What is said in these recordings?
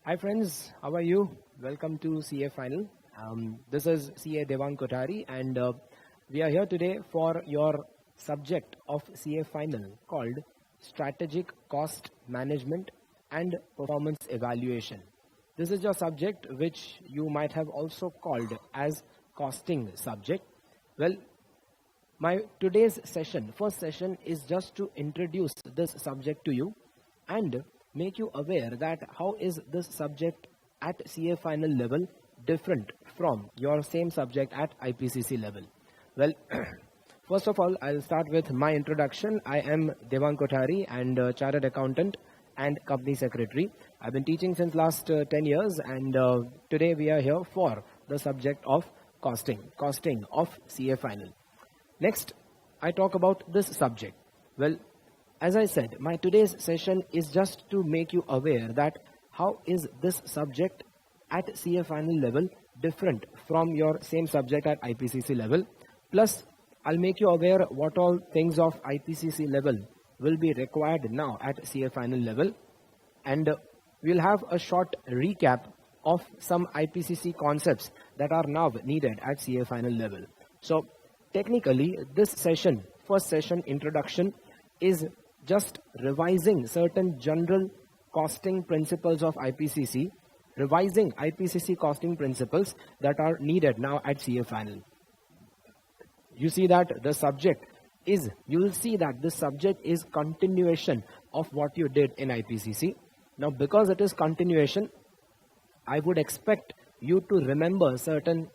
Hi friends, how are you? Welcome to CA Final. This is CA Devang Kothari and we are here today for your subject of CA Final called Strategic Cost Management and Performance Evaluation. This is your subject which you might have also called as costing subject. Well, my today's session, first session is just to introduce this subject to you and make you aware that how is this subject at CA final level different from your same subject at IPCC level. Well, first of all, I'll start with my introduction. I am Devang Kothari and chartered accountant and company secretary. I've been teaching since last 10 years and today we are here for the subject of costing of CA final. Next, I talk about this subject. Well, as I said, my today's session is just to make you aware that how is this subject at CA final level different from your same subject at IPCC level. Plus, I'll make you aware what all things of IPCC level will be required now at CA final level. And we'll have a short recap of some IPCC concepts that are now needed at CA final level. So, technically, this session, first session introduction, is just revising certain general costing principles of IPCC, revising IPCC costing principles that are needed now at CA final. You see that the subject is, you will see that this subject is continuation of what you did in IPCC. Now, because it is continuation, I would expect you to remember certain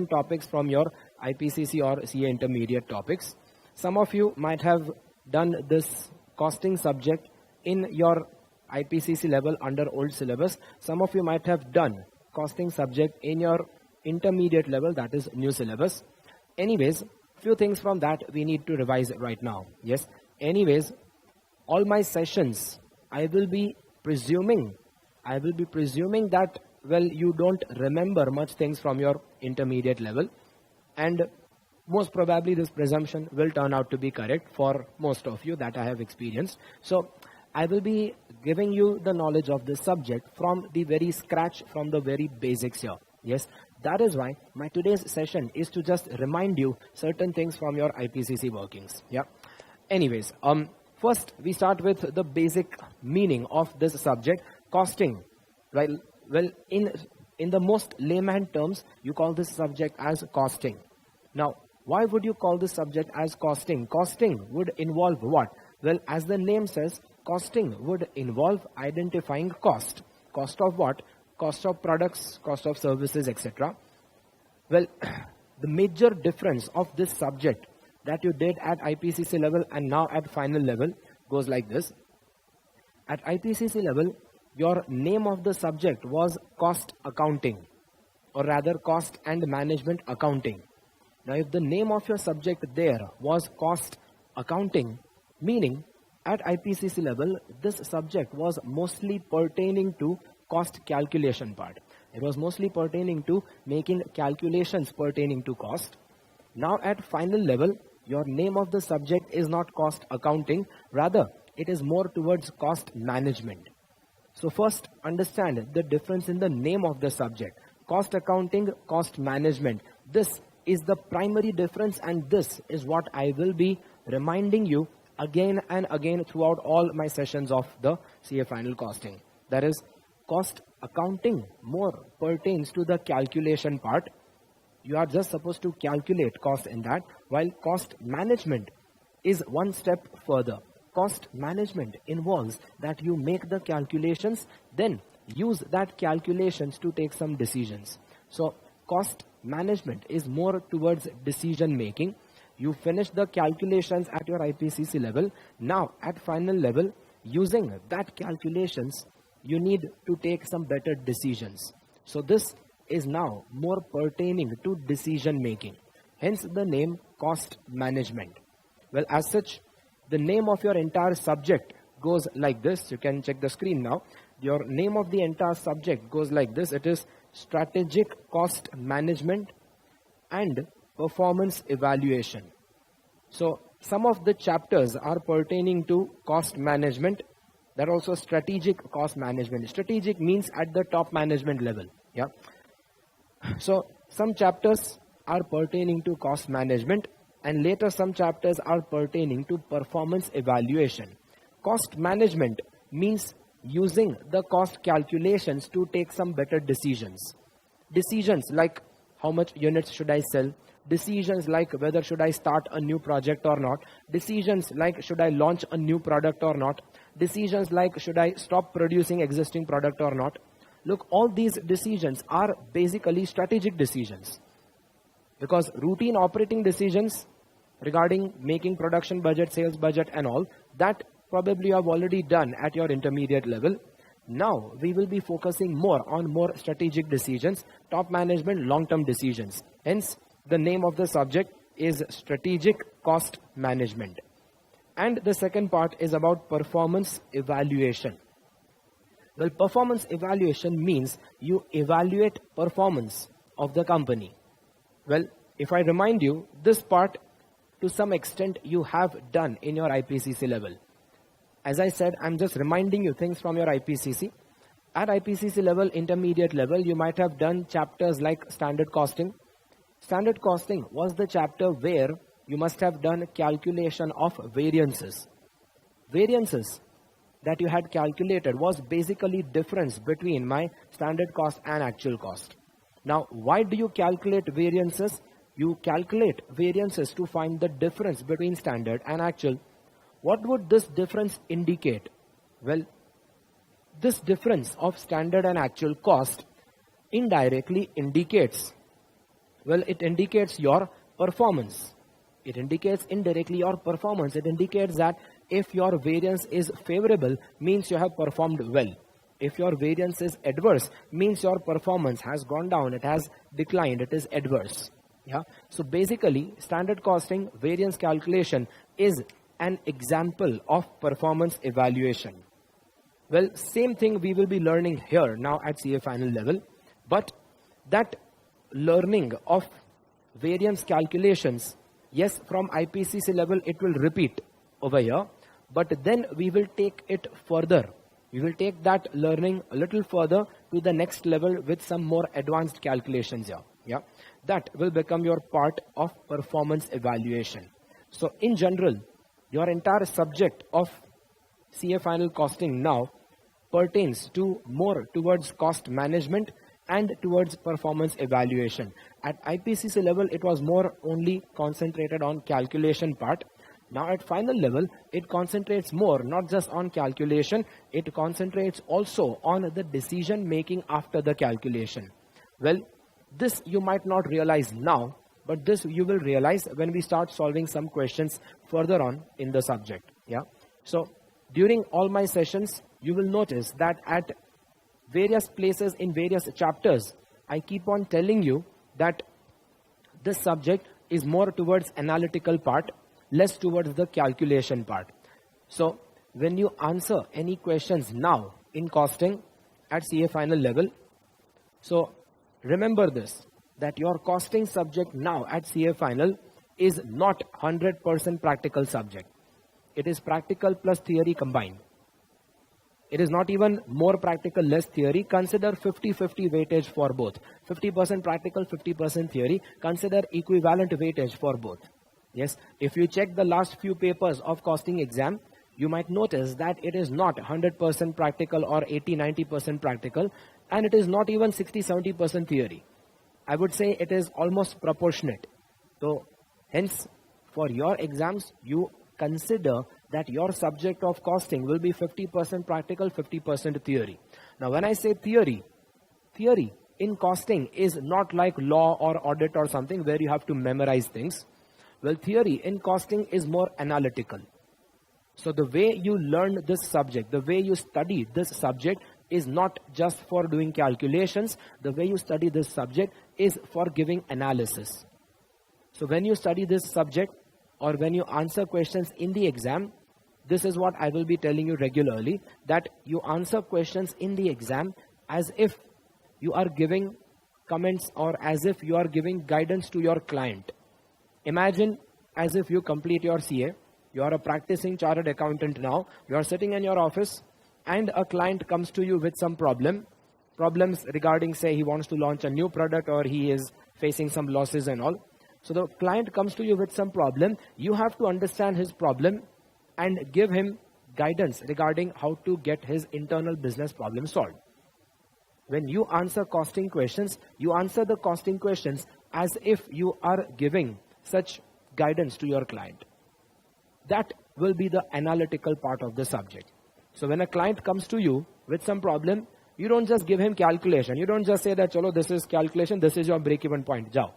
topics from your IPCC or CA intermediate topics. Some of you might have done this costing subject in your IPCC level under old syllabus. Some of you might have done costing subject in your intermediate level, that is new syllabus. Anyways, few things from that we need to revise right now. Yes. Anyways, all my sessions, I will be presuming that, well, you don't remember much things from your intermediate level, and most probably this presumption will turn out to be correct for most of you that I have experienced. So I will be giving you the knowledge of this subject from the very scratch, from the very basics here. Yes, that is why my today's session is to just remind you certain things from your IPCC workings. Yeah. Anyways, first we start with the basic meaning of this subject, costing. Right. Well, in the most layman terms, you call this subject as costing. Now, why would you call this subject as costing? Costing would involve what? Well, as the name says, costing would involve identifying cost. Cost of what? Cost of products, cost of services, etc. Well, the major difference of this subject that you did at IPCC level and now at final level goes like this. At IPCC level, your name of the subject was cost accounting, or rather cost and management accounting. Now, if the name of your subject there was cost accounting, meaning at IPCC level, this subject was mostly pertaining to cost calculation part. It was mostly pertaining to making calculations pertaining to cost. Now, at final level, your name of the subject is not cost accounting, rather it is more towards cost management. So first, understand the difference in the name of the subject. Cost accounting, cost management. This is the primary difference, and this is what I will be reminding you again and again throughout all my sessions of the CA final costing. That is, cost accounting more pertains to the calculation part. You are just supposed to calculate cost in that, while cost management is one step further. Cost management involves that you make the calculations, then use that calculations to take some decisions. So cost management is more towards decision making. You finish the calculations at your IPCC level. Now at final level, using that calculations, you need to take some better decisions. So this is now more pertaining to decision making. Hence the name cost management. Well, as such, the name of your entire subject goes like this. You can check the screen now. Your name of the entire subject goes like this. It is Strategic Cost Management and Performance Evaluation. So some of the chapters are pertaining to cost management That also strategic cost management. Strategic means at the top management level. Yeah. So some chapters are pertaining to cost management, and later some chapters are pertaining to performance evaluation. Cost management means using the cost calculations to take some better decisions. Decisions like how much units should I sell, decisions like whether should I start a new project or not, decisions like should I launch a new product or not, decisions like should I stop producing existing product or not. Look, all these decisions are basically strategic decisions, because routine operating decisions regarding making production budget, sales budget and all, that probably you have already done at your intermediate level. Now we will be focusing more on more strategic decisions, top management, long-term decisions. Hence, the name of the subject is strategic cost management. And the second part is about performance evaluation. Well, performance evaluation means you evaluate performance of the company. Well, if I remind you, this part to some extent you have done in your IPCC level. As I said, I'm just reminding you things from your IPCC. At IPCC level, intermediate level, you might have done chapters like standard costing. Standard costing was the chapter where you must have done calculation of variances. Variances that you had calculated was basically difference between my standard cost and actual cost. Now, why do you calculate variances? You calculate variances to find the difference between standard and actual. What would this difference indicate? Well, this difference of standard and actual cost indirectly indicates, well, it indicates your performance. It indicates indirectly your performance. It indicates that if your variance is favorable, means you have performed well. If your variance is adverse, means your performance has gone down, it has declined, it is adverse. Yeah. So basically, standard costing variance calculation is an example of performance evaluation. Well, same thing we will be learning here now at CA final level, but that learning of variance calculations, yes, from IPCC level it will repeat over here, but then we will take it further. We will take that learning a little further to the next level with some more advanced calculations here. Yeah, that will become your part of performance evaluation. So in general, your entire subject of CA final costing now pertains to more towards cost management and towards performance evaluation. At IPCC level, it was more only concentrated on calculation part. Now at final level, it concentrates more not just on calculation, it concentrates also on the decision making after the calculation. Well, this you might not realize now, but this you will realize when we start solving some questions further on in the subject. Yeah. So during all my sessions, you will notice that at various places in various chapters, I keep on telling you that this subject is more towards analytical part, less towards the calculation part. So when you answer any questions now in costing at CA final level, so remember this, that your costing subject now at CA final is not 100% practical subject. It is practical plus theory combined. It is not even more practical, less theory. Consider 50-50 weightage for both. 50% practical, 50% theory. Consider equivalent weightage for both. Yes, if you check the last few papers of costing exam, you might notice that it is not 100% practical or 80-90% practical, and it is not even 60-70% theory. I would say it is almost proportionate. So hence, for your exams, you consider that your subject of costing will be 50% practical, 50% theory. Now when I say theory in costing is not like law or audit or something where you have to memorize things. Well, theory in costing is more analytical. So the way you learn this subject, the way you study this subject is not just for doing calculations. The way you study this subject is for giving analysis. So when you study this subject or when you answer questions in the exam, this is what I will be telling you regularly, that you answer questions in the exam as if you are giving comments or as if you are giving guidance to your client. Imagine as if you complete your CA, you are a practicing chartered accountant now, you are sitting in your office, and a client comes to you with some problems regarding, say, he wants to launch a new product or he is facing some losses and all. So the client comes to you with some problem. You have to understand his problem and give him guidance regarding how to get his internal business problem solved. When you answer costing questions, you answer the costing questions as if you are giving such guidance to your client. That will be the analytical part of the subject. So when a client comes to you with some problem, you don't just give him calculation. You don't just say that, chalo, this is calculation, this is your break-even point, jao.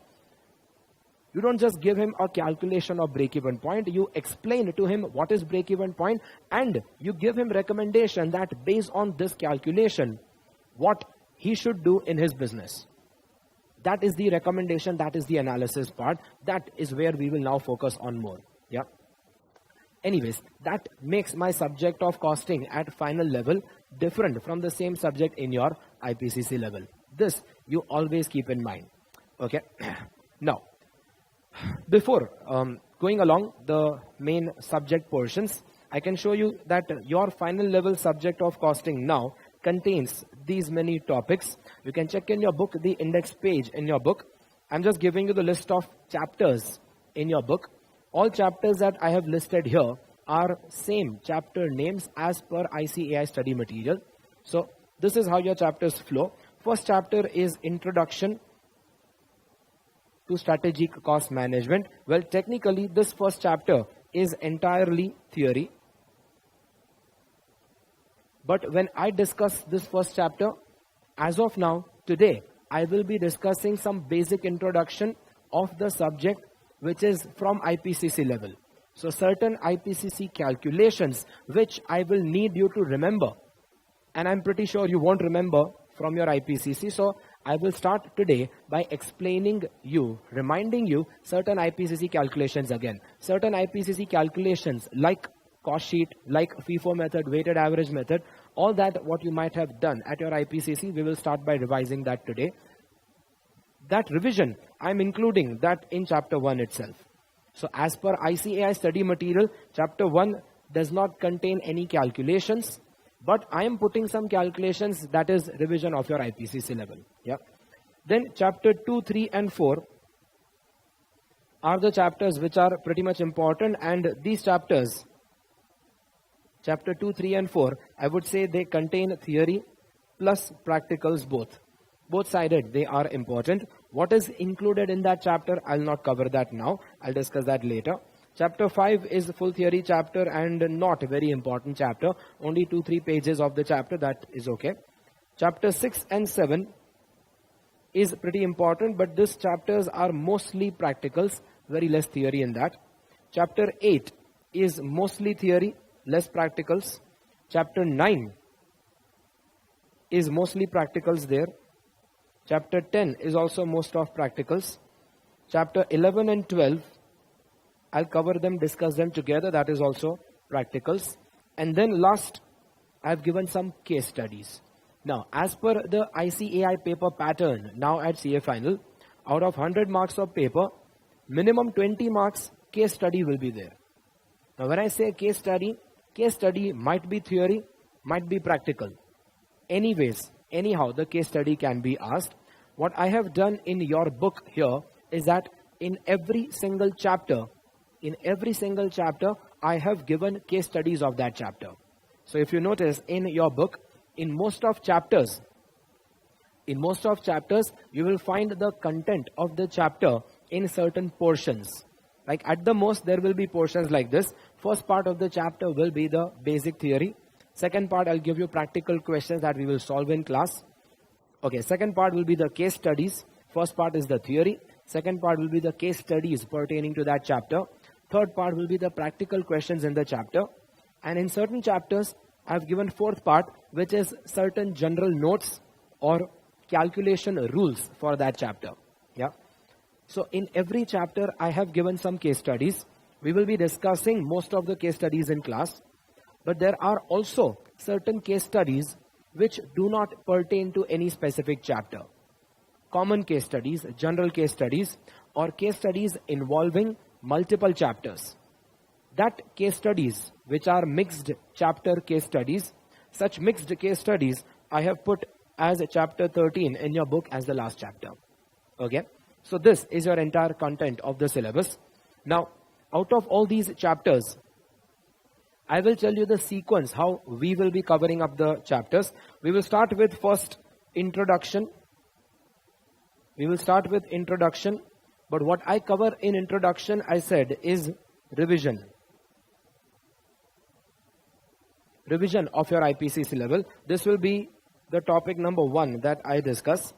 You don't just give him a calculation of break-even point. You explain to him what is break-even point, and you give him recommendation that based on this calculation, what he should do in his business. That is the recommendation, that is the analysis part. That is where we will now focus on more. Yeah. Anyways, that makes my subject of costing at final level different from the same subject in your IPCC level. This you always keep in mind. Okay. Now, before going along the main subject portions, I can show you that your final level subject of costing now contains these many topics. You can check in your book, the index page in your book. I'm just giving you the list of chapters in your book. All chapters that I have listed here are same chapter names as per ICAI study material. So this is how your chapters flow. First chapter is Introduction to Strategic Cost Management. Well, technically this first chapter is entirely theory. But when I discuss this first chapter, as of now, today, I will be discussing some basic introduction of the subject which is from IPCC level. So certain IPCC calculations which I will need you to remember. And I'm pretty sure you won't remember from your IPCC. So I will start today by explaining you, reminding you certain IPCC calculations again. Certain IPCC calculations like cost sheet, like FIFO method, weighted average method, all that what you might have done at your IPCC, we will start by revising that today. That revision, I'm including that in chapter 1 itself. So as per ICAI study material, chapter 1 does not contain any calculations, but I am putting some calculations, that is revision of your IPCC level. Yeah. Then chapter 2, 3 and 4 are the chapters which are pretty much important, and these chapters, chapter 2, 3 and 4, I would say they contain theory plus practicals both. Both sided, they are important. What is included in that chapter, I'll not cover that now. I'll discuss that later. Chapter 5 is full theory chapter and not a very important chapter. Only 2-3 pages of the chapter, that is okay. Chapter 6 and 7 is pretty important, but these chapters are mostly practicals, very less theory in that. Chapter 8 is mostly theory, less practicals. Chapter 9 is mostly practicals there. Chapter 10 is also most of practicals. Chapter 11 and 12, I'll cover them, discuss them together. That is also practicals. And then last, I've given some case studies. Now, as per the ICAI paper pattern, now at CA Final, out of 100 marks of paper, minimum 20 marks case study will be there. Now, when I say case study might be theory, might be practical. Anyways, anyhow, the case study can be asked. What I have done in your book here is that in every single chapter, I have given case studies of that chapter. So if you notice in your book, in most of chapters, you will find the content of the chapter in certain portions. Like at the most, there will be portions like this. First part of the chapter will be the basic theory. Second part, I'll give you practical questions that we will solve in class. Okay, second part will be the case studies. First part is the theory. Second part will be the case studies pertaining to that chapter. Third part will be the practical questions in the chapter. And in certain chapters, I've given fourth part, which is certain general notes or calculation rules for that chapter. Yeah. So in every chapter, I have given some case studies. We will be discussing most of the case studies in class. But there are also certain case studies which do not pertain to any specific chapter. Common case studies, general case studies, or case studies involving multiple chapters. That case studies, which are mixed chapter case studies, Such mixed case studies I have put as chapter 13 in your book as the last chapter. Okay, so this is your entire content of the syllabus. Now, out of all these chapters, I will tell you the sequence how we will be covering up the chapters. We will start with first introduction. We will start with introduction, but what I cover in introduction, I said, is revision. Revision of your IPCC level. This will be the topic number 1 that I discuss.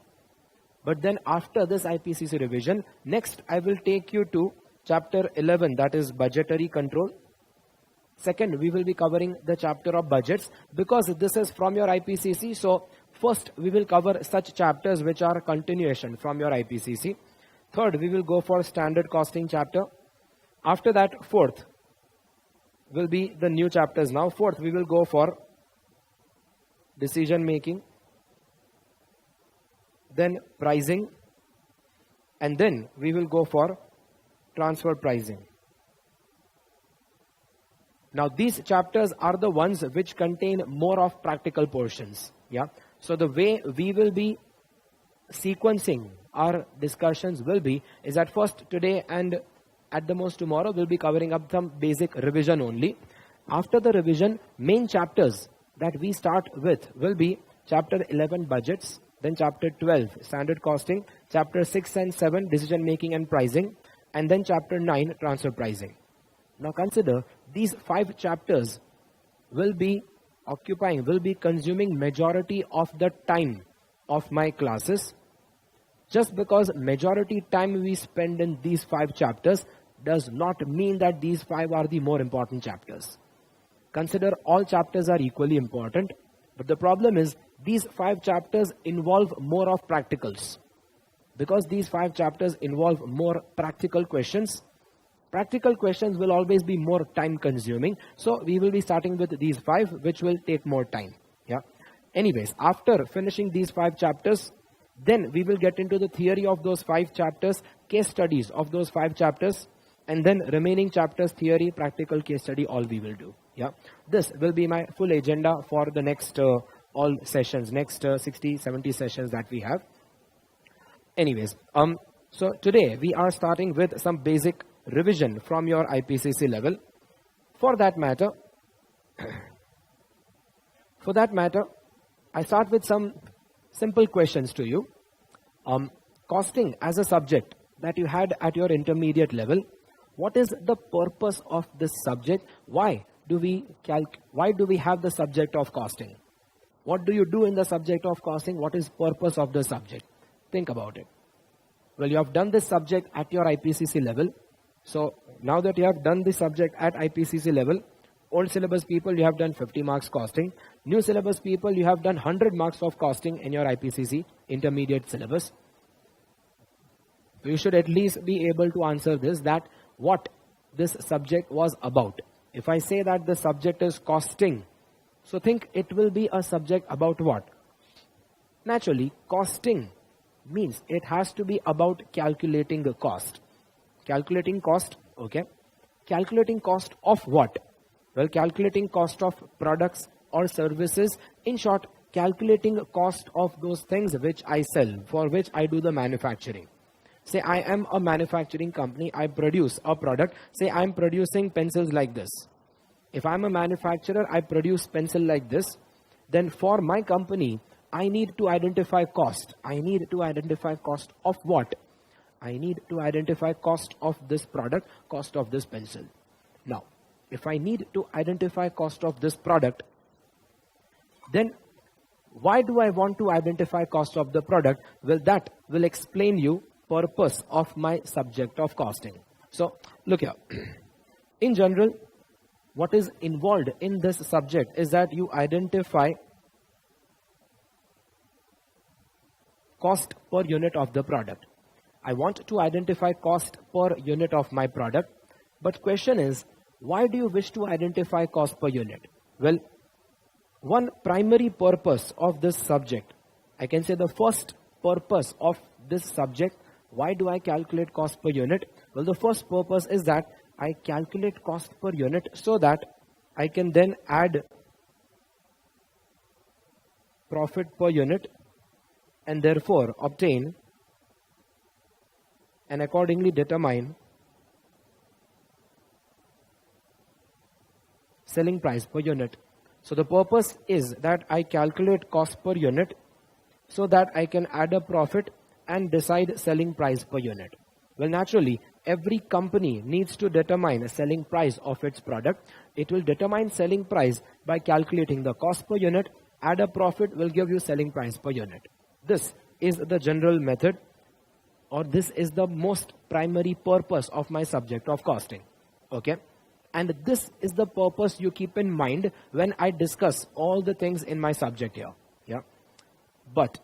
But then after this IPCC revision, next I will take you to chapter 11, that is budgetary control. Second, we will be covering the chapter of budgets because this is from your IPCC. So first we will cover such chapters which are continuation from your IPCC. Third, we will go for standard costing chapter. After that, fourth will be the new chapters now. Fourth, we will go for decision making, then pricing, and then we will go for transfer pricing. Now these chapters are the ones which contain more of practical portions. Yeah. So the way we will be sequencing our discussions will be is at first today and at the most tomorrow we'll be covering up some basic revision only. After the revision, main chapters that we start with will be chapter 11 budgets, then chapter 12 standard costing, chapter 6 and 7 decision making and pricing, and then chapter 9 transfer pricing. Now consider these 5 chapters will be consuming majority of the time of my classes. Just because majority time we spend in these 5 chapters does not mean that these 5 are the more important chapters. Consider all chapters are equally important, but the problem is these 5 chapters involve more of practicals. Because these 5 chapters involve more practical questions, practical questions will always be more time consuming. So we will be starting with these 5 which will take more time. Yeah. Anyways, after finishing these 5 chapters, then we will get into the theory of those 5 chapters, case studies of those 5 chapters, and then remaining chapters, theory, practical case study, all we will do. Yeah. This will be my full agenda for the next all sessions, next 60, 70 sessions that we have. Anyways, so today we are starting with some basic revision from your IPCC level. For that matter, I start with some simple questions to you. Costing as a subject that you had at your intermediate level, what is the purpose of this subject? Why do we have the subject of costing? What do you do in the subject of costing? What is purpose of the subject? Think about it. Well, you have done this subject at your IPCC level. So now that you have done this subject at IPCC level, old syllabus people, you have done 50 marks costing. New syllabus people, you have done 100 marks of costing in your IPCC intermediate syllabus. You should at least be able to answer this, that what this subject was about. If I say that the subject is costing, so think it will be a subject about what? Naturally, costing means it has to be about calculating the cost. Calculating cost, okay. Calculating cost of what? Well, calculating cost of products or services. In short, calculating cost of those things which I sell, for which I do the manufacturing. Say I am a manufacturing company, I produce a product. Say I am producing pencils like this. If I am a manufacturer, I produce pencil like this. Then for my company, I need to identify cost. I need to identify cost of what? I need to identify cost of this product, cost of this pencil. Now, if I need to identify cost of this product, then why do I want to identify cost of the product? Well, that will explain you purpose of my subject of costing. So, look here. In general, what is involved in this subject is that you identify cost per unit of the product. I want to identify cost per unit of my product. But question is, why do you wish to identify cost per unit? Well, one primary purpose of this subject, I can say the first purpose of this subject, why do I calculate cost per unit? Well, the first purpose is that I calculate cost per unit so that I can then add profit per unit and therefore obtain and accordingly determine selling price per unit. So the purpose is that I calculate cost per unit so that I can add a profit and decide selling price per unit. Well, naturally, every company needs to determine a selling price of its product. It will determine selling price by calculating the cost per unit. Add a profit will give you selling price per unit. This is the general method, or this is the most primary purpose of my subject of costing. Okay? And this is the purpose you keep in mind when I discuss all the things in my subject here. Yeah. But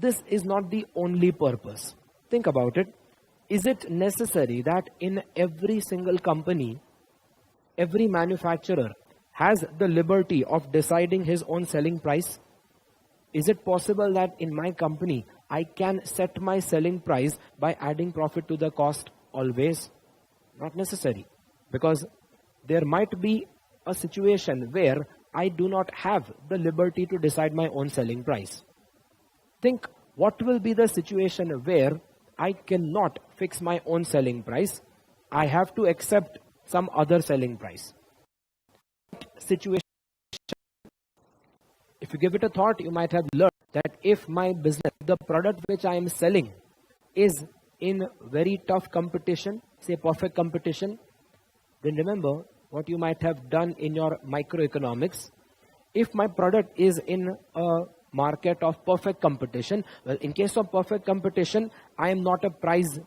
this is not the only purpose. Think about it. Is it necessary that in every single company, every manufacturer has the liberty of deciding his own selling price? Is it possible that in my company, I can set my selling price by adding profit to the cost always? Not necessary. Because there might be a situation where I do not have the liberty to decide my own selling price. Think, what will be the situation where I cannot fix my own selling price? I have to accept some other selling price. Situation. If you give it a thought, you might have learned that if my business, the product which I am selling is in very tough competition, say perfect competition, then remember what you might have done in your microeconomics. If my product is in a market of perfect competition, well, in case of perfect competition, I am not a price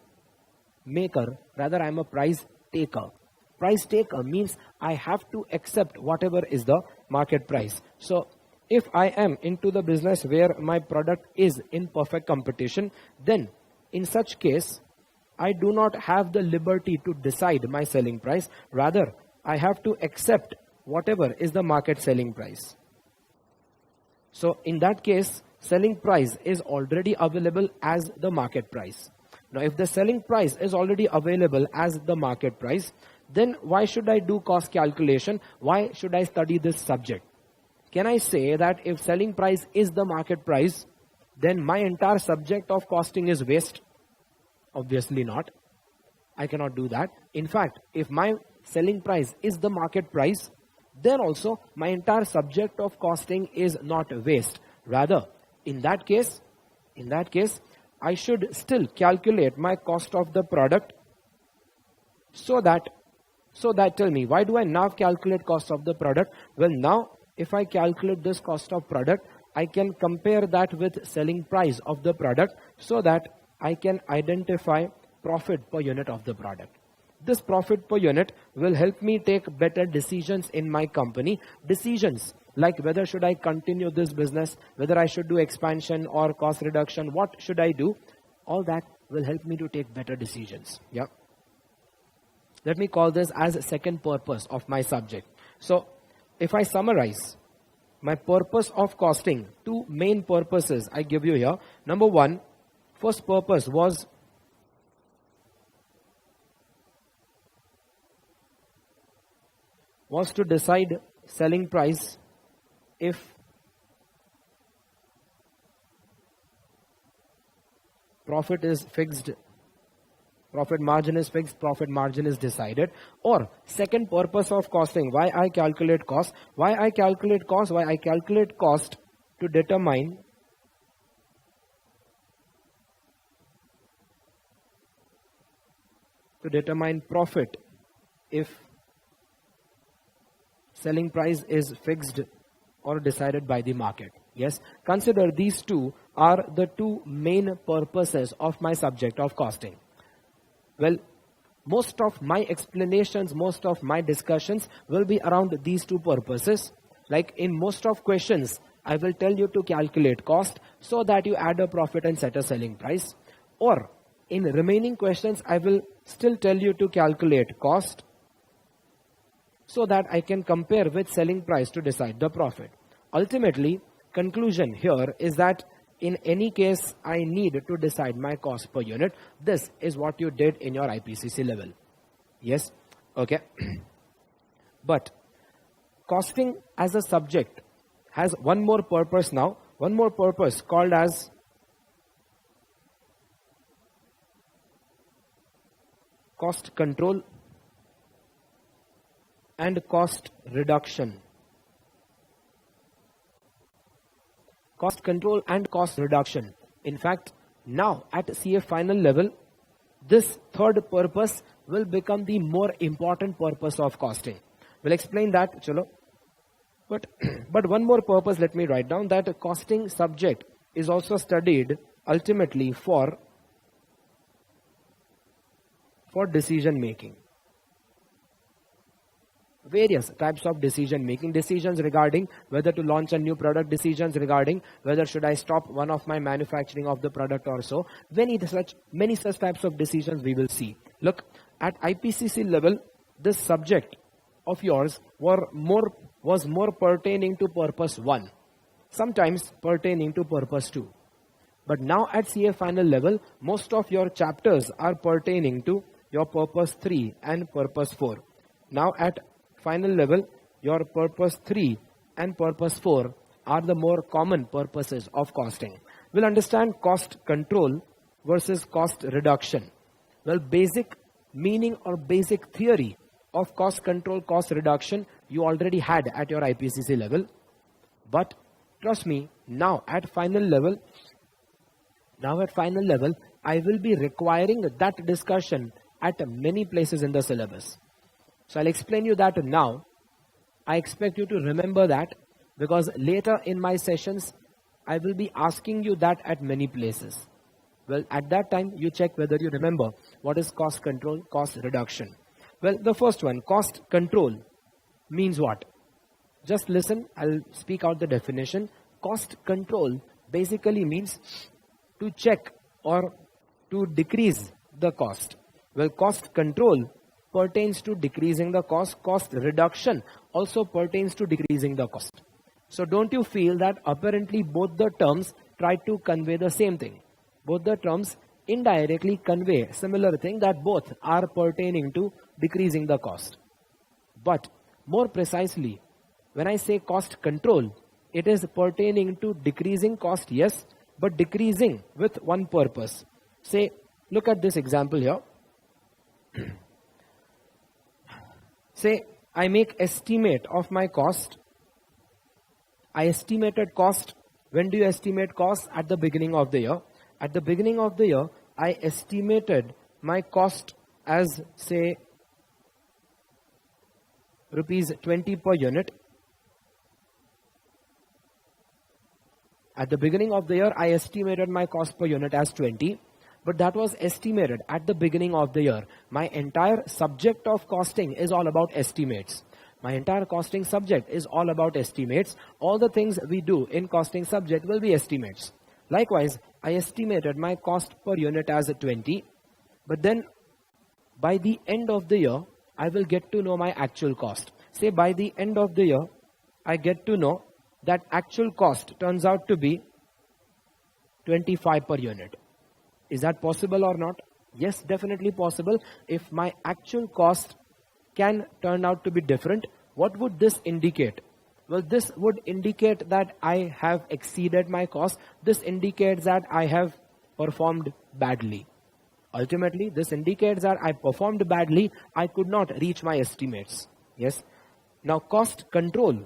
maker, rather I am a price taker. Price taker means I have to accept whatever is the market price. So if I am into the business where my product is in perfect competition, then in such case, I do not have the liberty to decide my selling price. Rather, I have to accept whatever is the market selling price. So in that case, selling price is already available as the market price. Now, if the selling price is already available as the market price, then why should I do cost calculation? Why should I study this subject? Can I say that if selling price is the market price, then my entire subject of costing is waste? Obviously not. I cannot do that. In fact, if my selling price is the market price, then also my entire subject of costing is not waste. Rather, in that case, I should still calculate my cost of the product so that tell me, why do I now calculate cost of the product? Well, now if I calculate this cost of product, I can compare that with selling price of the product so that I can identify profit per unit of the product. This profit per unit will help me take better decisions in my company. Decisions like whether should I continue this business, whether I should do expansion or cost reduction, what should I do? All that will help me to take better decisions. Yeah. Let me call this as a second purpose of my subject. So if I summarize my purpose of costing, two main purposes I give you here. Number one, first purpose was to decide selling price if profit is fixed, profit margin is fixed, profit margin is decided. Or second purpose of costing, why I calculate cost? Why I calculate cost to determine profit if selling price is fixed or decided by the market. Yes, consider these two are the two main purposes of my subject of costing. Well, most of my explanations, most of my discussions will be around these two purposes. Like in most of questions, I will tell you to calculate cost so that you add a profit and set a selling price. Or in remaining questions, I will still tell you to calculate cost so that I can compare with selling price to decide the profit. Ultimately, conclusion here is that in any case, I need to decide my cost per unit. This is what you did in your IPCC level. Yes? Okay. But costing as a subject has one more purpose now. one more purpose called as cost control and cost reduction. Cost control and cost reduction. In fact, now at CA final level, this third purpose will become the more important purpose of costing. We'll explain that, chalo. But one more purpose, let me write down, that costing subject is also studied ultimately for decision making. Various types of decision making, decisions regarding whether to launch a new product, decisions regarding whether should I stop one of my manufacturing of the product or so. Many such types of decisions we will see. Look, at IPCC level, this subject of yours was more pertaining to purpose 1, sometimes pertaining to purpose 2. But now at CA final level, most of your chapters are pertaining to your purpose 3 and purpose 4. Now at final level, your purpose 3 and purpose 4 are the more common purposes of costing. We'll understand cost control versus cost reduction. Well, basic meaning or basic theory of cost control, cost reduction, you already had at your IPCC level. But trust me, now at final level, I will be requiring that discussion at many places in the syllabus. So I'll explain you that now. I expect you to remember that, because later in my sessions, I will be asking you that at many places. Well, at that time, you check whether you remember what is cost control, cost reduction. Well, the first one, cost control, means what? Just listen, I'll speak out the definition. Cost control basically means to check or to decrease the cost. Well, cost control pertains to decreasing the cost. Cost reduction also pertains to decreasing the cost. So don't you feel that apparently both the terms try to convey the same thing? Both the terms indirectly convey similar thing, that both are pertaining to decreasing the cost. But more precisely, when I say cost control, it is pertaining to decreasing cost, yes, but decreasing with one purpose. Say, look at this example here. Say, I make estimate of my cost. I estimated cost. When do you estimate cost? At the beginning of the year. At the beginning of the year, I estimated my cost as, say, rupees 20 per unit. At the beginning of the year, I estimated my cost per unit as 20. But that was estimated at the beginning of the year. My entire subject of costing is all about estimates. My entire costing subject is all about estimates. All the things we do in costing subject will be estimates. Likewise, I estimated my cost per unit as 20. But then by the end of the year, I will get to know my actual cost. Say by the end of the year, I get to know that actual cost turns out to be 25 per unit. Is that possible or not? Yes, definitely possible. If my actual cost can turn out to be different, what would this indicate? Well, this would indicate that I have exceeded my cost. This indicates that I have performed badly. Ultimately, this indicates that I performed badly. I could not reach my estimates. Yes. Now, cost control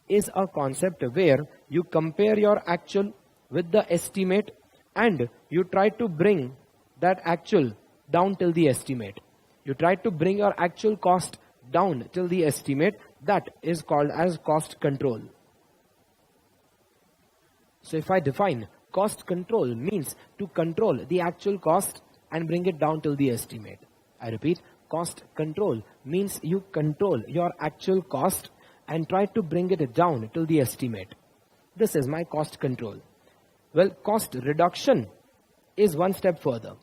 is a concept where you compare your actual with the estimate and you try to bring that actual down till the estimate. You try to bring your actual cost down till the estimate. That is called as cost control. So if I define cost control, means to control the actual cost and bring it down till the estimate. I repeat, cost control means you control your actual cost and try to bring it down till the estimate. This is my cost control. Well, cost reduction is one step further.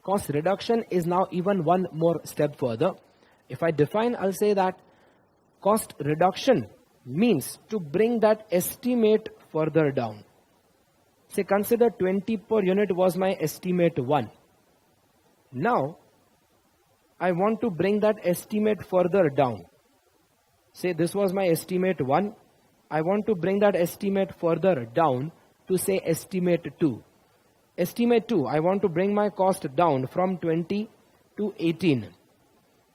Cost reduction is now even one more step further. If I define, I'll say that cost reduction means to bring that estimate further down. Say, consider 20 per unit was my estimate 1. Now, I want to bring that estimate further down. Say, this was my estimate 1. I want to bring that estimate further down to say estimate 2. Estimate 2, I want to bring my cost down from 20 to 18.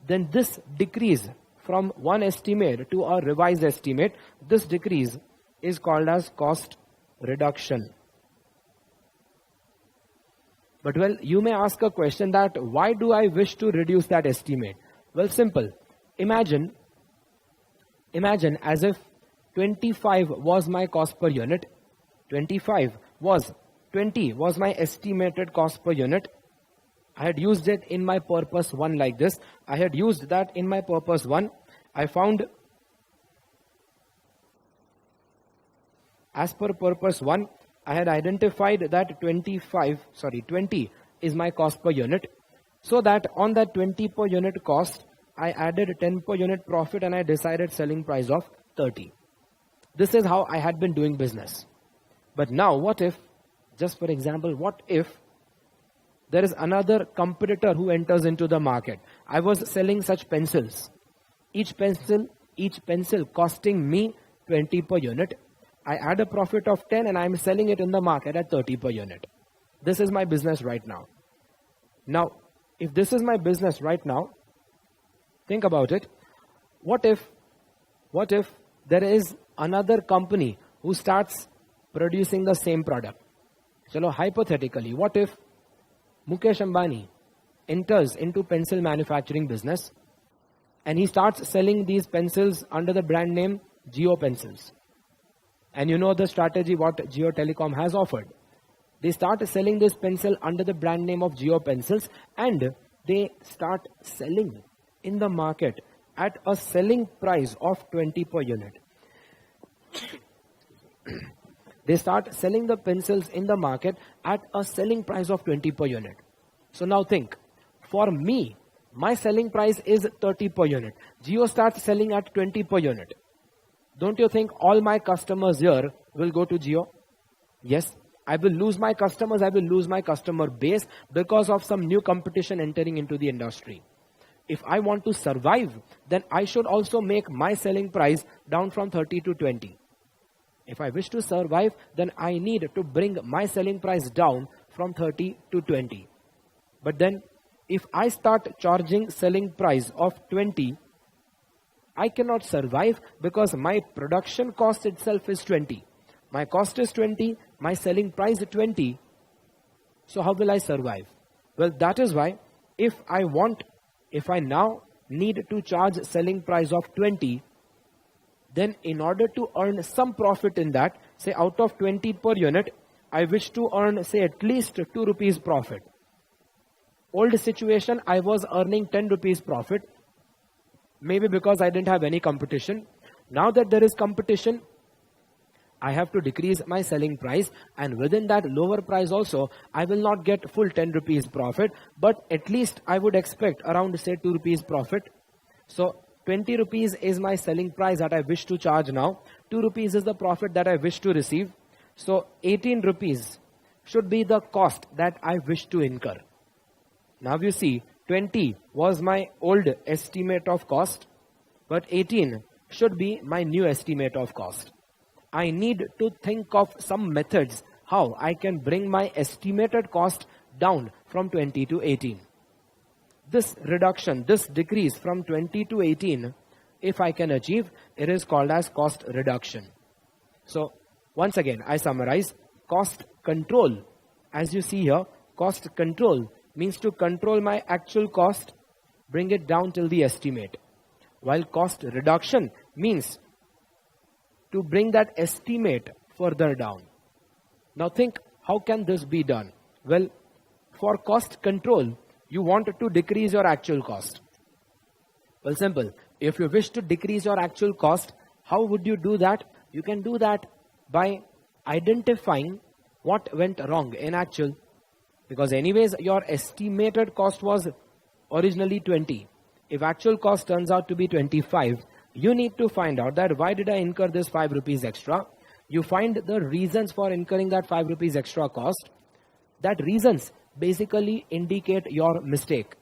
Then this decrease from one estimate to a revised estimate, this decrease is called as cost reduction. But well, you may ask a question that why do I wish to reduce that estimate? Well, simple. Imagine as if 25 was my cost per unit. 20 was my estimated cost per unit. I had used it in my purpose 1 like this. I had used that in my purpose 1. I found as per purpose 1, I had identified that 20 is my cost per unit. So that on that 20 per unit cost, I added 10 per unit profit and I decided selling price of 30. This is how I had been doing business. But now what if, just for example, what if there is another competitor who enters into the market? I was selling such pencils. Each pencil costing me 20 per unit. I add a profit of 10 and I'm selling it in the market at 30 per unit. This is my business right now. Now, if this is my business right now, think about it. What if there is another company who starts producing the same product? So hypothetically, what if Mukesh Ambani enters into pencil manufacturing business and he starts selling these pencils under the brand name Jio Pencils? And you know the strategy what Jio Telecom has offered. They start selling this pencil under the brand name of Jio Pencils and they start selling in the market at a selling price of 20 per unit. They start selling the pencils in the market at a selling price of 20 per unit. So now think, for me, my selling price is 30 per unit. Jio starts selling at 20 per unit. Don't you think all my customers here will go to Jio? Yes, I will lose my customers, I will lose my customer base because of some new competition entering into the industry. If I want to survive, then I should also make my selling price down from 30 to 20. If I wish to survive, then I need to bring my selling price down from 30 to 20. But then, if I start charging selling price of 20, I cannot survive because my production cost itself is 20. My cost is 20, my selling price is 20. So how will I survive? Well, that is why if I now need to charge selling price of 20, then in order to earn some profit in that, say out of 20 per unit, I wish to earn say at least 2 rupees profit. Old situation, I was earning 10 rupees profit, maybe because I didn't have any competition. Now that there is competition, I have to decrease my selling price, and within that lower price also, I will not get full 10 rupees profit, but at least I would expect around say 2 rupees profit. So 20 rupees is my selling price that I wish to charge now. 2 rupees is the profit that I wish to receive. So 18 rupees should be the cost that I wish to incur. Now you see, 20 was my old estimate of cost, but 18 should be my new estimate of cost. I need to think of some methods how I can bring my estimated cost down from 20 to 18. This reduction, this decrease from 20 to 18, if I can achieve, it is called as cost reduction. So once again, I summarize. Cost control, as you see here, cost control means to control my actual cost, bring it down till the estimate. While cost reduction means to bring that estimate further down. Now think, how can this be done? Well, for cost control, you want to decrease your actual cost. Well, simple. If you wish to decrease your actual cost, how would you do that? You can do that by identifying what went wrong in actual. Because anyways, your estimated cost was originally 20. If actual cost turns out to be 25, you need to find out that why did I incur this 5 rupees extra? You find the reasons for incurring that 5 rupees extra cost. That reasons basically indicate your mistake.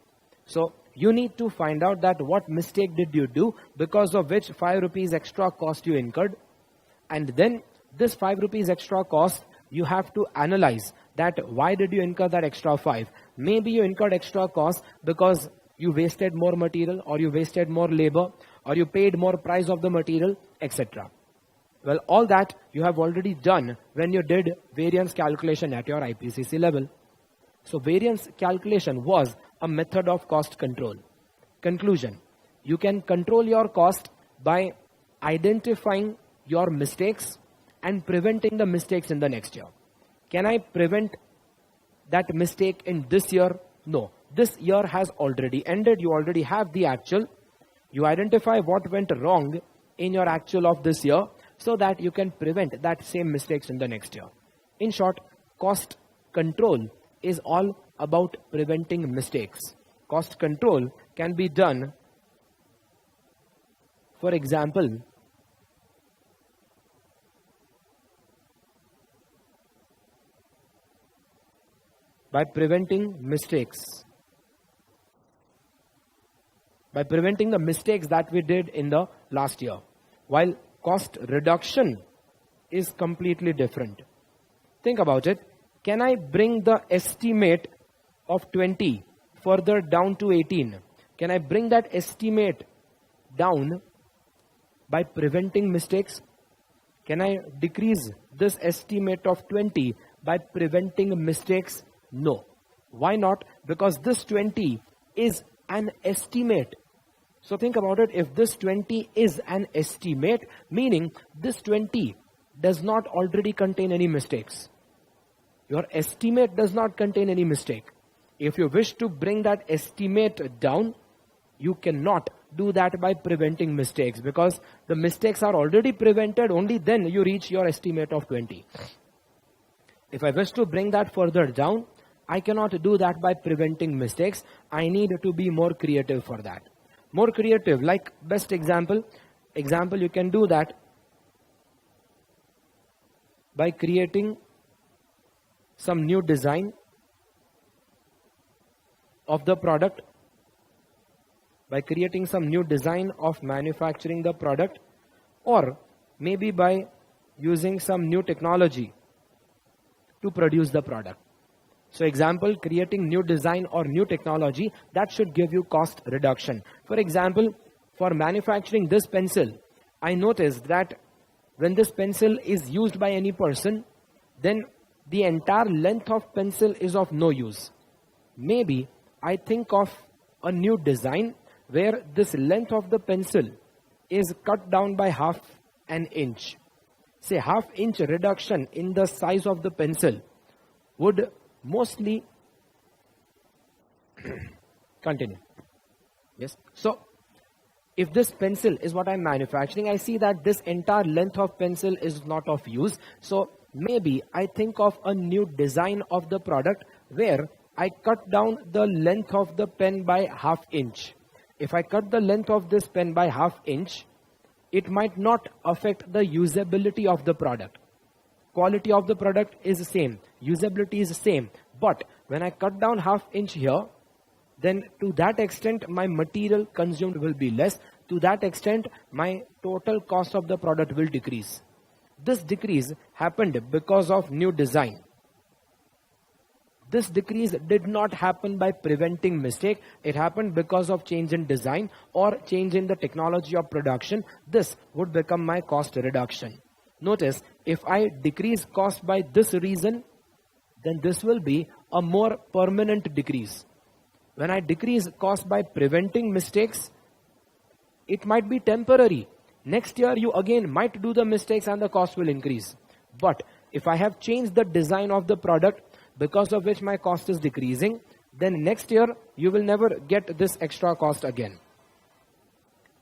So you need to find out that what mistake did you do because of which 5 rupees extra cost you incurred. And then this 5 rupees extra cost, you have to analyze that why did you incur that extra 5? Maybe you incurred extra cost because you wasted more material, or you wasted more labor, or you paid more price of the material, etc. Well, all that you have already done when you did variance calculation at your IPCC level. So variance calculation was a method of cost control. Conclusion: you can control your cost by identifying your mistakes and preventing the mistakes in the next year. Can I prevent that mistake in this year? No. This year has already ended. You already have the actual. You identify what went wrong in your actual of this year so that you can prevent that same mistakes in the next year. In short, cost control is all about preventing mistakes. Cost control can be done, for example, by preventing mistakes. By preventing the mistakes that we did in the last year. While cost reduction is completely different. Think about it. Can I bring the estimate of 20 further down to 18? Can I bring that estimate down by preventing mistakes? Can I decrease this estimate of 20 by preventing mistakes? No. Why not? Because this 20 is an estimate. So think about it. If this 20 is an estimate, meaning this 20 does not already contain any mistakes. Your estimate does not contain any mistake. If you wish to bring that estimate down, you cannot do that by preventing mistakes, because the mistakes are already prevented. Only then you reach your estimate of 20. If I wish to bring that further down, I cannot do that by preventing mistakes. I need to be more creative for that. More creative, like best example, you can do that by creating some new design of the product, by creating some new design of manufacturing the product, or maybe by using some new technology to produce the product. So example, creating new design or new technology, that should give you cost reduction. For example, for manufacturing this pencil, I noticed that when this pencil is used by any person, then the entire length of pencil is of no use. Maybe I think of a new design where this length of the pencil is cut down by half an inch. Say half-inch reduction in the size of the pencil would mostly continue. Yes. So if this pencil is what I'm manufacturing, I see that this entire length of pencil is not of use. So maybe I think of a new design of the product where I cut down the length of the pen by half-inch. If I cut the length of this pen by half-inch, it might not affect the usability of the product. Quality of the product is the same, usability is the same, but when I cut down half-inch here, then to that extent my material consumed will be less. To that extent my total cost of the product will decrease. This decrease happened because of new design. This decrease did not happen by preventing mistake. It happened because of change in design or change in the technology of production. This would become my cost reduction. Notice, if I decrease cost by this reason, then this will be a more permanent decrease. When I decrease cost by preventing mistakes, it might be temporary. Next year you again might do the mistakes and the cost will increase. But if I have changed the design of the product because of which my cost is decreasing, then next year you will never get this extra cost again.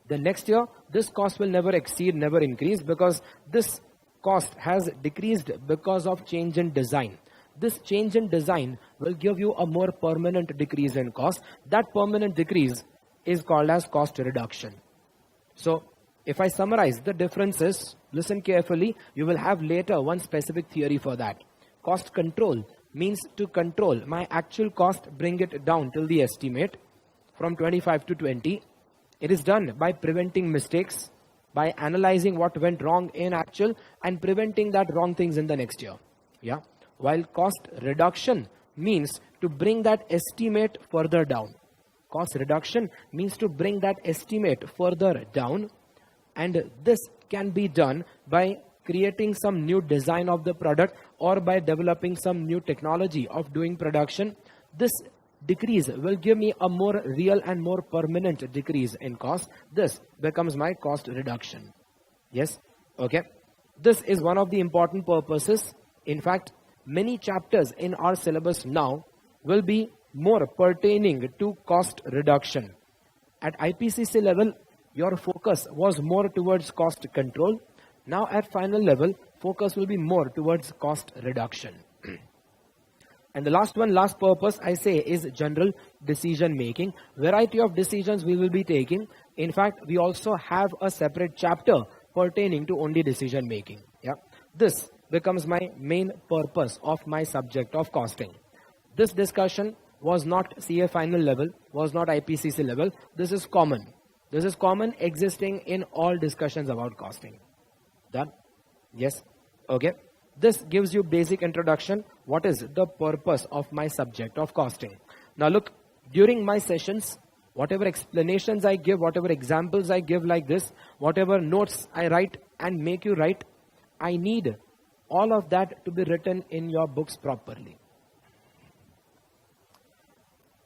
The next year this cost will never exceed, never increase, because this cost has decreased because of change in design. This change in design will give you a more permanent decrease in cost. That permanent decrease is called as cost reduction. So if I summarize the differences, listen carefully, you will have later one specific theory for that. Cost control means to control my actual cost, bring it down till the estimate from 25 to 20. It is done by preventing mistakes. by analyzing what went wrong in actual and preventing that wrong things in the next year. Yeah. While cost reduction means to bring that estimate further down. Cost reduction means to bring that estimate further down, and this can be done by creating some new design of the product or by developing some new technology of doing production. This decrease will give me a more real and more permanent decrease in cost. This becomes my cost reduction. Yes, okay. This is one of the important purposes. In fact, many chapters in our syllabus now will be more pertaining to cost reduction. At IPCC level, your focus was more towards cost control. Now at final level, focus will be more towards cost reduction. And the last purpose I say is general decision making. Variety of decisions we will be taking. In fact, we also have a separate chapter pertaining to only decision making. Yeah, this becomes my main purpose of my subject of costing. This discussion was not CA final level, was not IPCC level. This is common. This is common existing in all discussions about costing. Done? Yes? Okay. This gives you basic introduction. What is the purpose of my subject of costing? Now look, during my sessions, whatever explanations I give, whatever examples I give like this, whatever notes I write and make you write, I need all of that to be written in your books properly.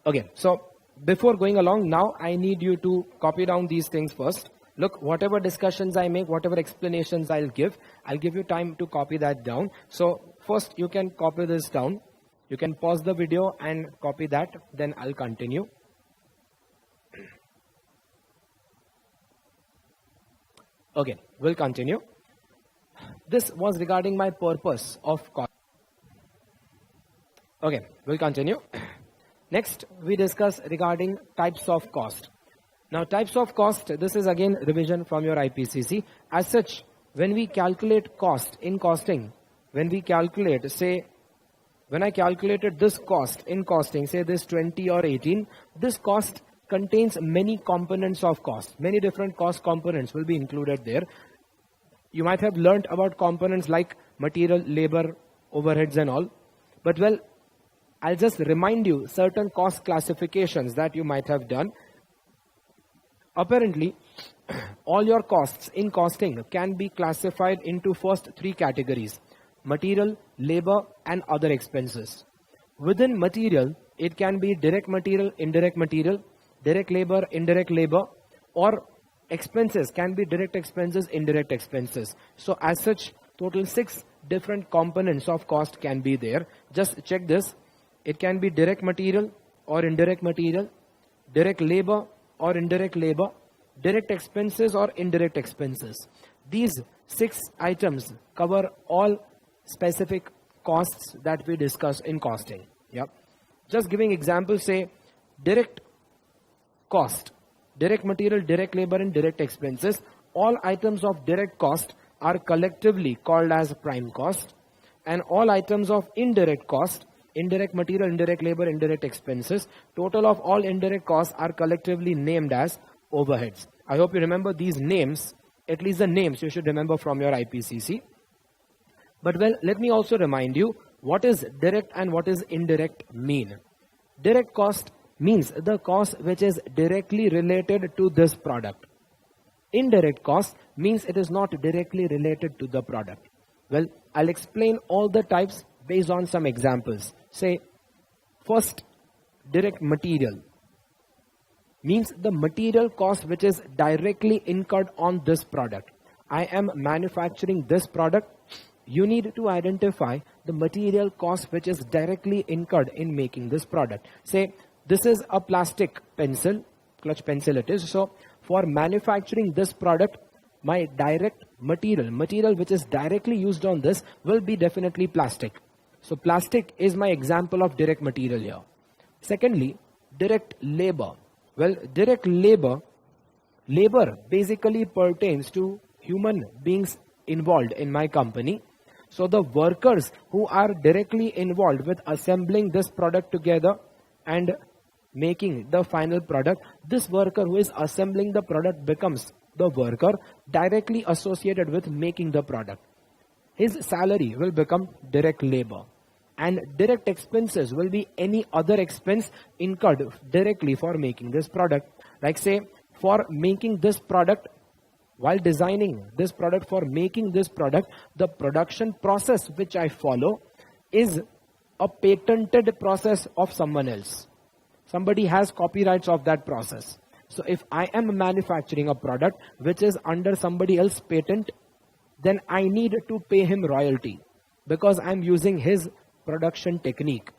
Okay, so before going along now, I need you to copy down these things first. Look, whatever discussions I make, whatever explanations I'll give you time to copy that down. So first you can copy this down. You can pause the video and copy that, then I'll continue. Okay, we'll continue. This was regarding my purpose of cost. Okay, we'll continue. Next, we discuss regarding types of cost. Now, types of cost, this is again revision from your IPCC. As such, when we calculate cost in costing, when we calculate, say, when I calculated this cost in costing, say this 20 or 18, this cost contains many components of cost. Many different cost components will be included there. You might have learned about components like material, labor, overheads and all. But well, I'll just remind you certain cost classifications that you might have done. Apparently, all your costs in costing can be classified into first three categories: material, labor, and other expenses. Within material, it can be direct material, direct labor, indirect labor, or expenses can be direct expenses, indirect expenses. So as such, total 6 different components of cost can be there. Just check this. It can be direct material or indirect material, direct labor or indirect labor, direct expenses or indirect expenses. These 6 items cover all specific costs that we discuss in costing. Yep. Just giving examples, say direct cost, direct material, direct labor and direct expenses. All items of direct cost are collectively called as prime cost, and all items of indirect cost, indirect material, indirect labor, indirect expenses, total of all indirect costs are collectively named as overheads. I hope you remember these names, at least the names you should remember from your IPCC. But well, let me also remind you what is direct and what is indirect mean. Direct cost means the cost which is directly related to this product. Indirect cost means it is not directly related to the product. Well, I'll explain all the types based on some examples. Say, first, direct material means the material cost which is directly incurred on this product. I am manufacturing this product. You need to identify the material cost which is directly incurred in making this product. Say, this is a plastic pencil, clutch pencil it is. So, for manufacturing this product, my direct material which is directly used on this will be definitely plastic. So plastic is my example of direct material here. Secondly, direct labor. Well, direct labor basically pertains to human beings involved in my company. So the workers who are directly involved with assembling this product together and making the final product, this worker who is assembling the product becomes the worker directly associated with making the product. His salary will become direct labor, and direct expenses will be any other expense incurred directly for making this product. Like say, for making this product, while designing this product, for making this product, the production process which I follow is a patented process of someone else. Somebody has copyrights of that process. So if I am manufacturing a product which is under somebody else's patent, then I need to pay him royalty because I am using his production technique.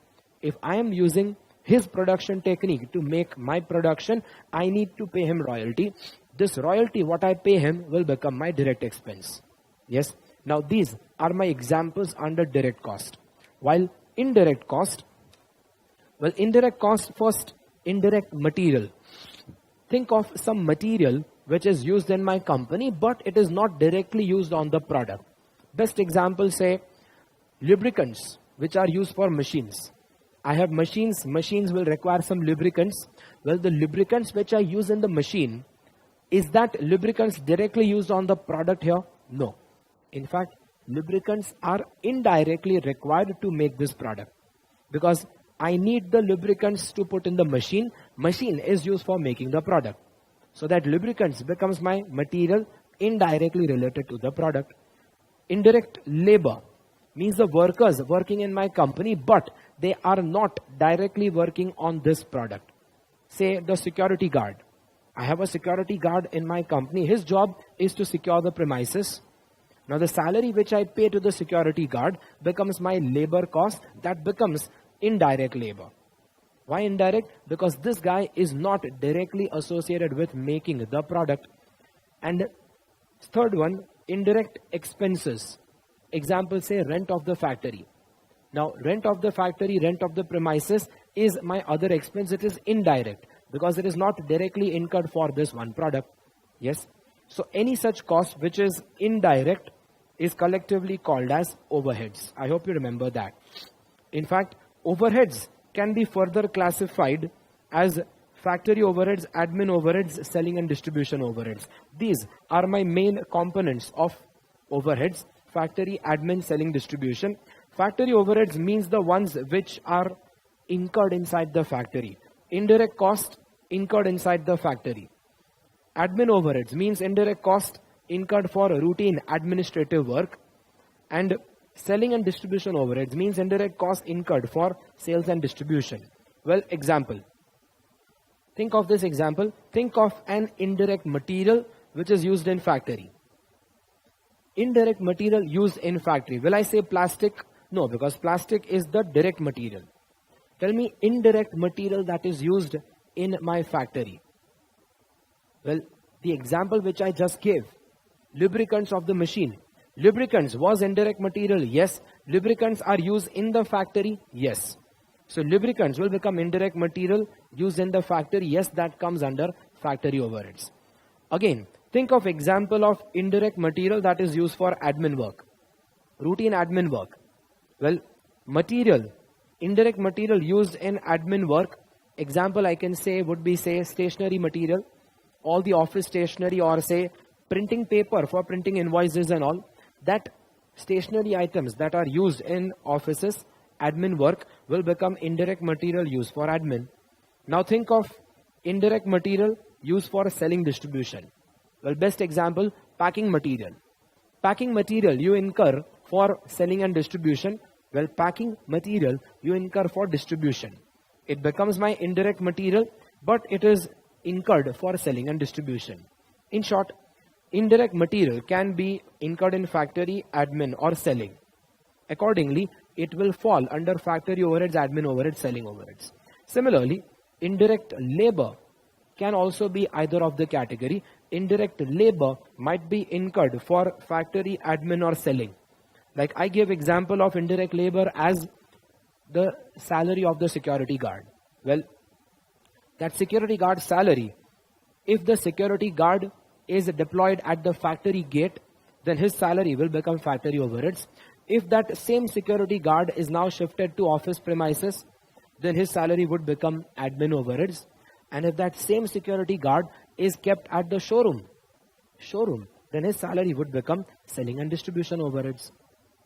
If I am using his production technique to make my production, I need to pay him royalty. This royalty, what I pay him, will become my direct expense. Yes. Now these are my examples under direct cost. While indirect cost, indirect cost, first, indirect material. Think of some material which is used in my company, but it is not directly used on the product. Best example, say, lubricants, which are used for machines. I have machines will require some lubricants. Well, the lubricants which I use in the machine, is that lubricants directly used on the product here? No. In fact, lubricants are indirectly required to make this product, because I need the lubricants to put in the machine. Machine is used for making the product. So that lubricants becomes my material indirectly related to the product. Indirect labor means the workers working in my company, but they are not directly working on this product. Say the security guard. I have a security guard in my company. His job is to secure the premises. Now the salary which I pay to the security guard becomes my labor cost. That becomes indirect labor. Why indirect? Because this guy is not directly associated with making the product. And third one, indirect expenses. Example, say rent of the factory. Now rent of the factory, rent of the premises is my other expense. It is indirect because it is not directly incurred for this one product. Yes. So any such cost which is indirect is collectively called as overheads. I hope you remember that. In fact, overheads can be further classified as factory overheads, admin overheads, selling and distribution overheads. These are my main components of overheads: factory, admin, selling, distribution. Factory overheads means the ones which are incurred inside the factory. Indirect cost incurred inside the factory. Admin overheads means indirect cost incurred for routine administrative work. And selling and distribution overheads means indirect cost incurred for sales and distribution. Well, example. Think of this example. Think of an indirect material which is used in factory. Indirect material used in factory. Will I say plastic? No, because plastic is the direct material. Tell me indirect material that is used in my factory. Well, the example which I just gave, lubricants of the machine. Lubricants was indirect material, yes. Lubricants are used in the factory, yes. So lubricants will become indirect material used in the factory, yes, that comes under factory overheads. Again, think of example of indirect material that is used for admin work, routine admin work. Well, material, indirect material used in admin work, example I can say would be, say, stationery material, all the office stationery, or say printing paper for printing invoices and all. That stationery items that are used in offices, admin work, will become indirect material used for admin. Now think of indirect material used for selling, distribution. Well, best example, packing material. Packing material you incur for selling and distribution. Well, packing material you incur for distribution. It becomes my indirect material, but it is incurred for selling and distribution. In short, indirect material can be incurred in factory, admin, or selling. Accordingly, it will fall under factory overheads, admin overheads, selling overheads. Similarly, indirect labor can also be either of the category. Indirect labor might be incurred for factory, admin, or selling. Like I give example of indirect labor as the salary of the security guard. Well, that security guard salary, if the security guard is deployed at the factory gate, then his salary will become factory overheads. If that same security guard is now shifted to office premises, then his salary would become admin overheads. And if that same security guard is kept at the showroom, showroom, then his salary would become selling and distribution overheads.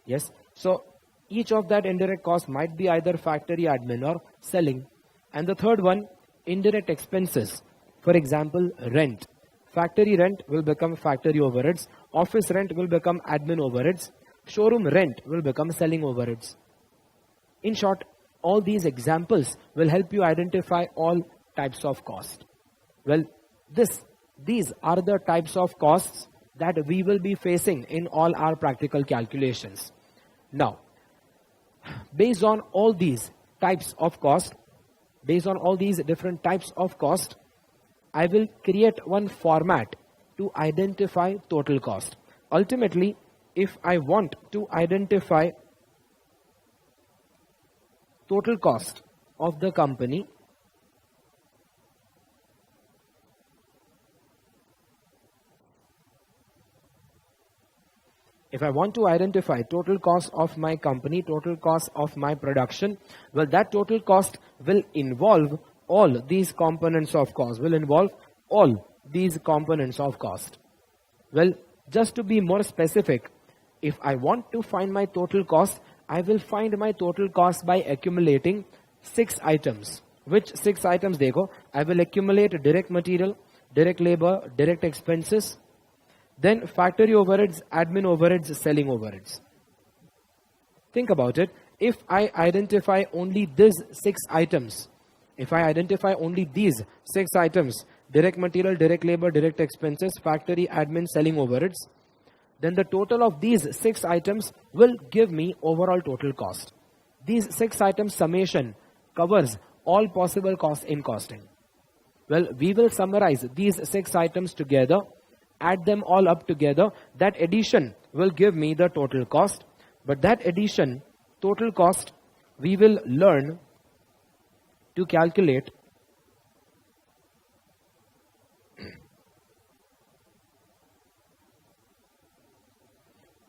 Yes. So each of that indirect cost might be either factory admin or selling. And the third one, indirect expenses. For example, rent. Factory rent will become factory overheads. Office rent will become admin overheads. Showroom rent will become selling overheads. In short, all these examples will help you identify all types of cost. Well, these are the types of costs that we will be facing in all our practical calculations. Now, based on all these types of cost, based on all these different types of cost, I will create one format to identify total cost. Ultimately, if I want to identify total cost of the company, if I want to identify total cost of my company, total cost of my production, well, that total cost will involve all these components of cost, will involve all these components of cost. Well, just to be more specific, if I want to find my total cost, I will find my total cost by accumulating 6 items. Which 6 items? Dekho, I will accumulate direct material, direct labor, direct expenses, then factory overheads, admin overheads, selling overheads. Think about it. If I identify only these 6 items, direct material, direct labor, direct expenses, factory, admin, selling overheads, then the total of these 6 items will give me overall total cost. These 6 items summation covers all possible costs in costing. Well, we will summarize these 6 items together, add them all up together. That addition will give me the total cost. But that addition, total cost, we will learn to calculate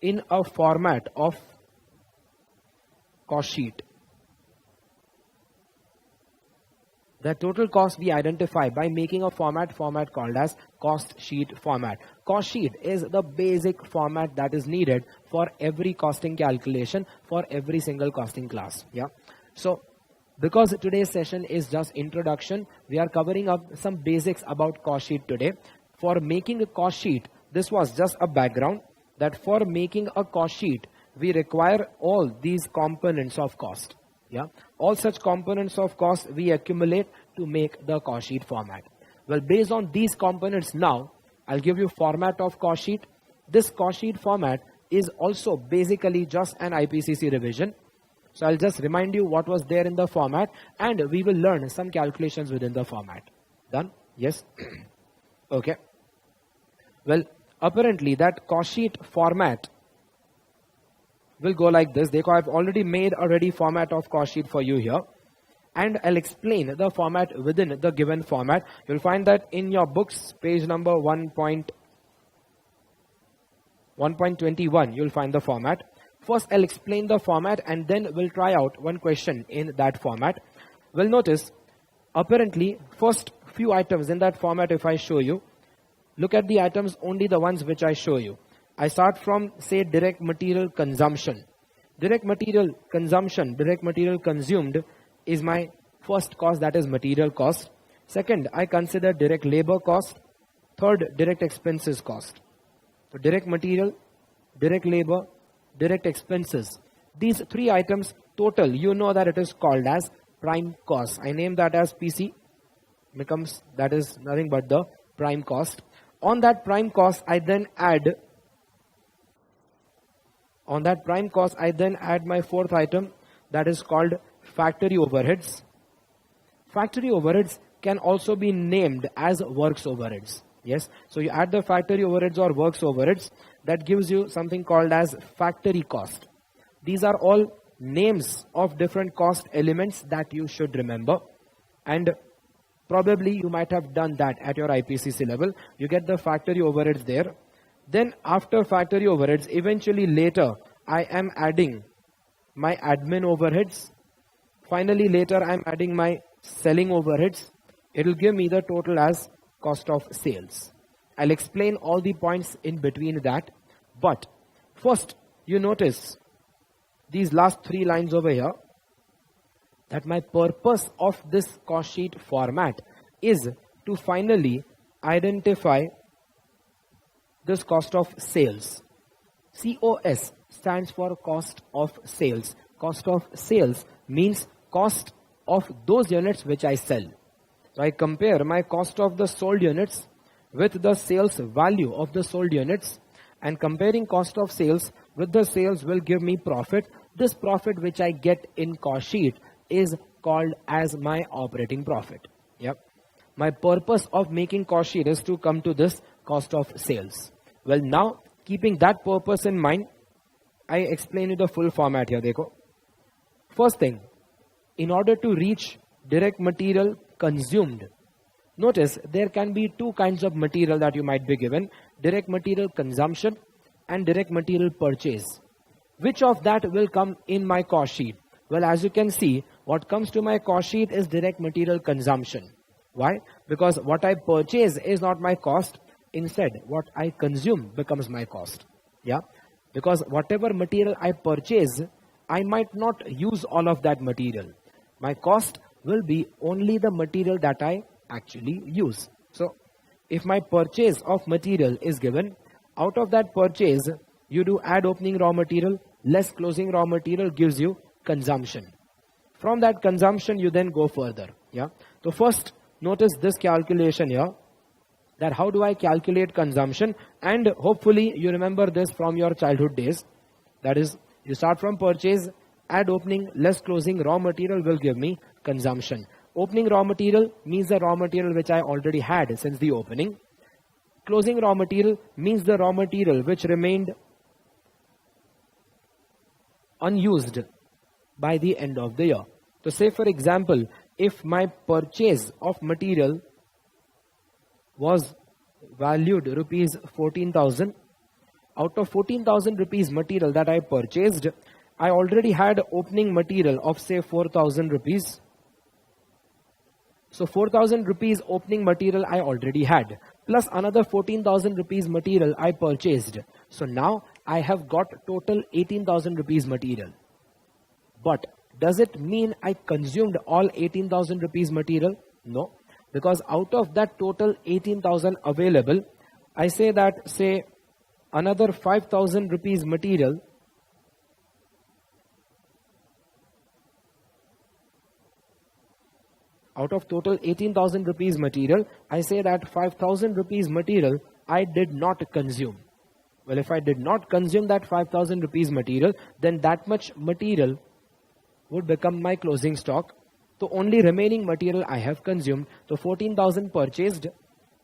in a format of cost sheet. The total cost we identify by making a format called as cost sheet format. Cost sheet is the basic format that is needed for every costing calculation, for every single costing class. Yeah. So because today's session is just introduction, we are covering up some basics about cost sheet today. For making a cost sheet, this was just a background that for making a cost sheet, we require all these components of cost. Yeah, all such components of cost we accumulate to make the cost sheet format. Well, based on these components now, I'll give you format of cost sheet. This cost sheet format is also basically just an IPCC revision. So I'll just remind you what was there in the format and we will learn some calculations within the format. Done? Yes? Okay. Well, apparently that cost sheet format will go like this. I've already made a ready format of cost sheet for you here. And I'll explain the format within the given format. You'll find that in your books, page number 1.21, you'll find the format. First, I'll explain the format and then we'll try out one question in that format. Well, notice, apparently, first few items in that format, if I show you, look at the items, only the ones which I show you. I start from, say, direct material consumption. Direct material consumption, direct material consumed is my first cost, that is material cost. Second, I consider direct labor cost. Third, direct expenses cost. So direct material, direct labor, direct expenses. These 3 items total, you know that it is called as prime cost. I name that as PC, becomes, that is nothing but the prime cost. On that prime cost, I then add my 4th item, that is called factory overheads. Factory overheads can also be named as works overheads. Yes, so you add the factory overheads or works overheads, that gives you something called as factory cost. These are all names of different cost elements that you should remember. And probably you might have done that at your IPCC level. You get the factory overheads there. Then after factory overheads, eventually later, I am adding my admin overheads. Finally, later I am adding my selling overheads. It will give me the total as cost of sales. I'll explain all the points in between that. But first, you notice these last 3 lines over here, that my purpose of this cost sheet format is to finally identify this cost of sales. COS stands for cost of sales. Cost of sales means cost of those units which I sell. So I compare my cost of the sold units with the sales value of the sold units, and comparing cost of sales with the sales will give me profit. This profit which I get in cost sheet is called as my operating profit. Yep. My purpose of making cost sheet is to come to this cost of sales. Well, now keeping that purpose in mind, I explain you the full format here. Dekho. First thing, in order to reach direct material consumed, notice there can be 2 kinds of material that you might be given: direct material consumption and direct material purchase. Which of that will come in my cost sheet? Well, as you can see, what comes to my cost sheet is direct material consumption. Why? Because what I purchase is not my cost. Instead, what I consume becomes my cost. Yeah. Because whatever material I purchase, I might not use all of that material. My cost will be only the material that I actually use. So, if my purchase of material is given, out of that purchase, you do add opening raw material, less closing raw material gives you consumption. From that consumption, you then go further. Yeah. So first, notice this calculation here, that how do I calculate consumption, and hopefully you remember this from your childhood days. That is, you start from purchase, add opening, less closing raw material will give me consumption. Opening raw material means the raw material which I already had since the opening. Closing raw material means the raw material which remained unused by the end of the year. So say for example, if my purchase of material was valued rupees 14,000, out of 14,000 rupees material that I purchased, I already had opening material of say 4,000 rupees. So 4,000 rupees opening material I already had, plus another 14,000 rupees material I purchased. So now I have got total 18,000 rupees material. But does it mean I consumed all 18,000 rupees material? No, because out of that total 18,000 available, I say that say another 5,000 rupees material out of total 18,000 rupees material, I say that 5,000 rupees material I did not consume. Well, if I did not consume that 5,000 rupees material, then that much material would become my closing stock. So only remaining material I have consumed. So 14,000 purchased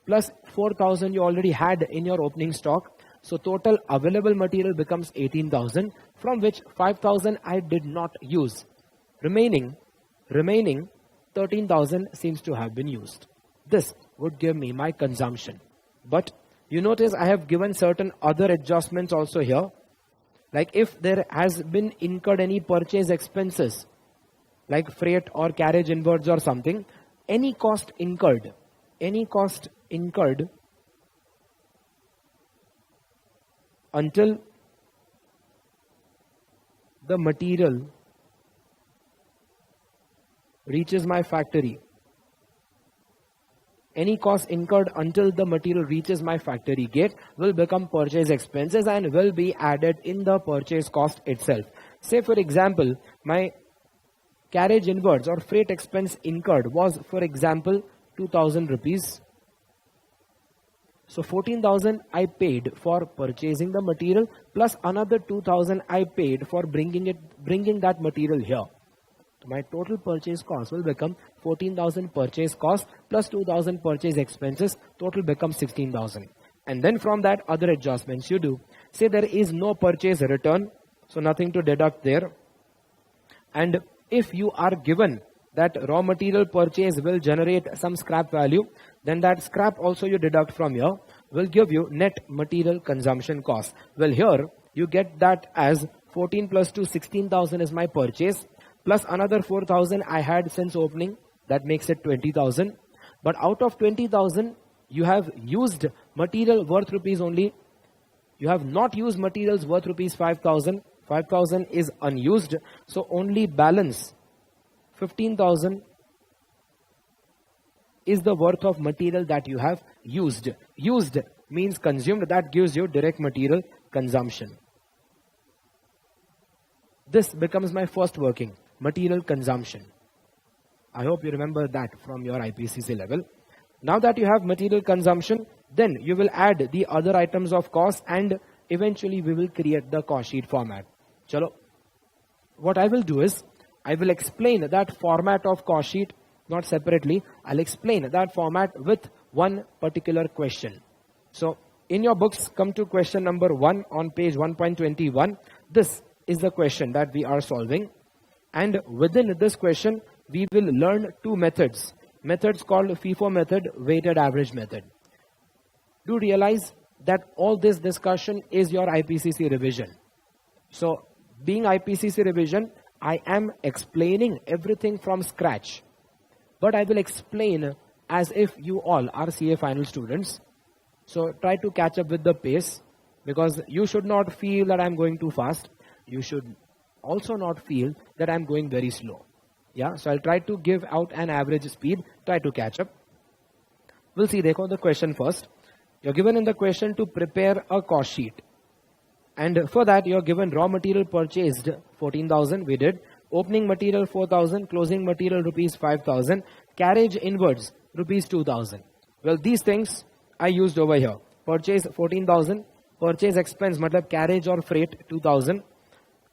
plus 4,000 you already had in your opening stock. So total available material becomes 18,000, from which 5,000 I did not use. Remaining 13,000 seems to have been used. This would give me my consumption. But you notice I have given certain other adjustments also here. Like if there has been incurred any purchase expenses, like freight or carriage inwards or something, any cost incurred until the material reaches my factory. Any cost incurred until the material reaches my factory gate will become purchase expenses and will be added in the purchase cost itself. Say for example, my carriage inwards or freight expense incurred was for example 2,000 rupees. So 14,000 I paid for purchasing the material, plus another 2,000 I paid for bringing that material here. My total purchase cost will become 14,000 purchase cost plus 2,000 purchase expenses. Total becomes 16,000. And then from that, other adjustments you do. Say there is no purchase return, so nothing to deduct there. And if you are given that raw material purchase will generate some scrap value, then that scrap also you deduct from here will give you net material consumption cost. Well, here you get that as 14 plus 2, 16,000 is my purchase, plus another 4,000 I had since opening, that makes it 20,000. But out of 20,000, you have used material worth rupees only. You have not used materials worth rupees 5,000. 5,000 is unused. So only balance 15,000 is the worth of material that you have used. Used means consumed. That gives you direct material consumption. This becomes my first working, material consumption. I hope you remember that from your IPCC level. Now that you have material consumption, then you will add the other items of cost and eventually we will create the cost sheet format. Chalo. What I will do is, I will explain that format of cost sheet, not separately. I'll explain that format with one particular question. So, in your books, come to question number 1 on page 1.21. This is the question that we are solving. And within this question, we will learn two methods. Methods called FIFO method, weighted average method. Do realize that all this discussion is your IPCC revision. So, being IPCC revision, I am explaining everything from scratch. But I will explain as if you all are CA final students. So, try to catch up with the pace because you should not feel that I am going too fast. You should also not feel that I am going very slow. Yeah, so I'll try to give out an average speed, try to catch up. We'll see, dekho the question first. You're given in the question to prepare a cost sheet. And for that, you're given raw material purchased 14,000, we did. Opening material 4,000, closing material rupees 5,000, carriage inwards rupees 2,000. Well, these things I used over here. Purchase 14,000, purchase expense, matlab carriage or freight 2,000.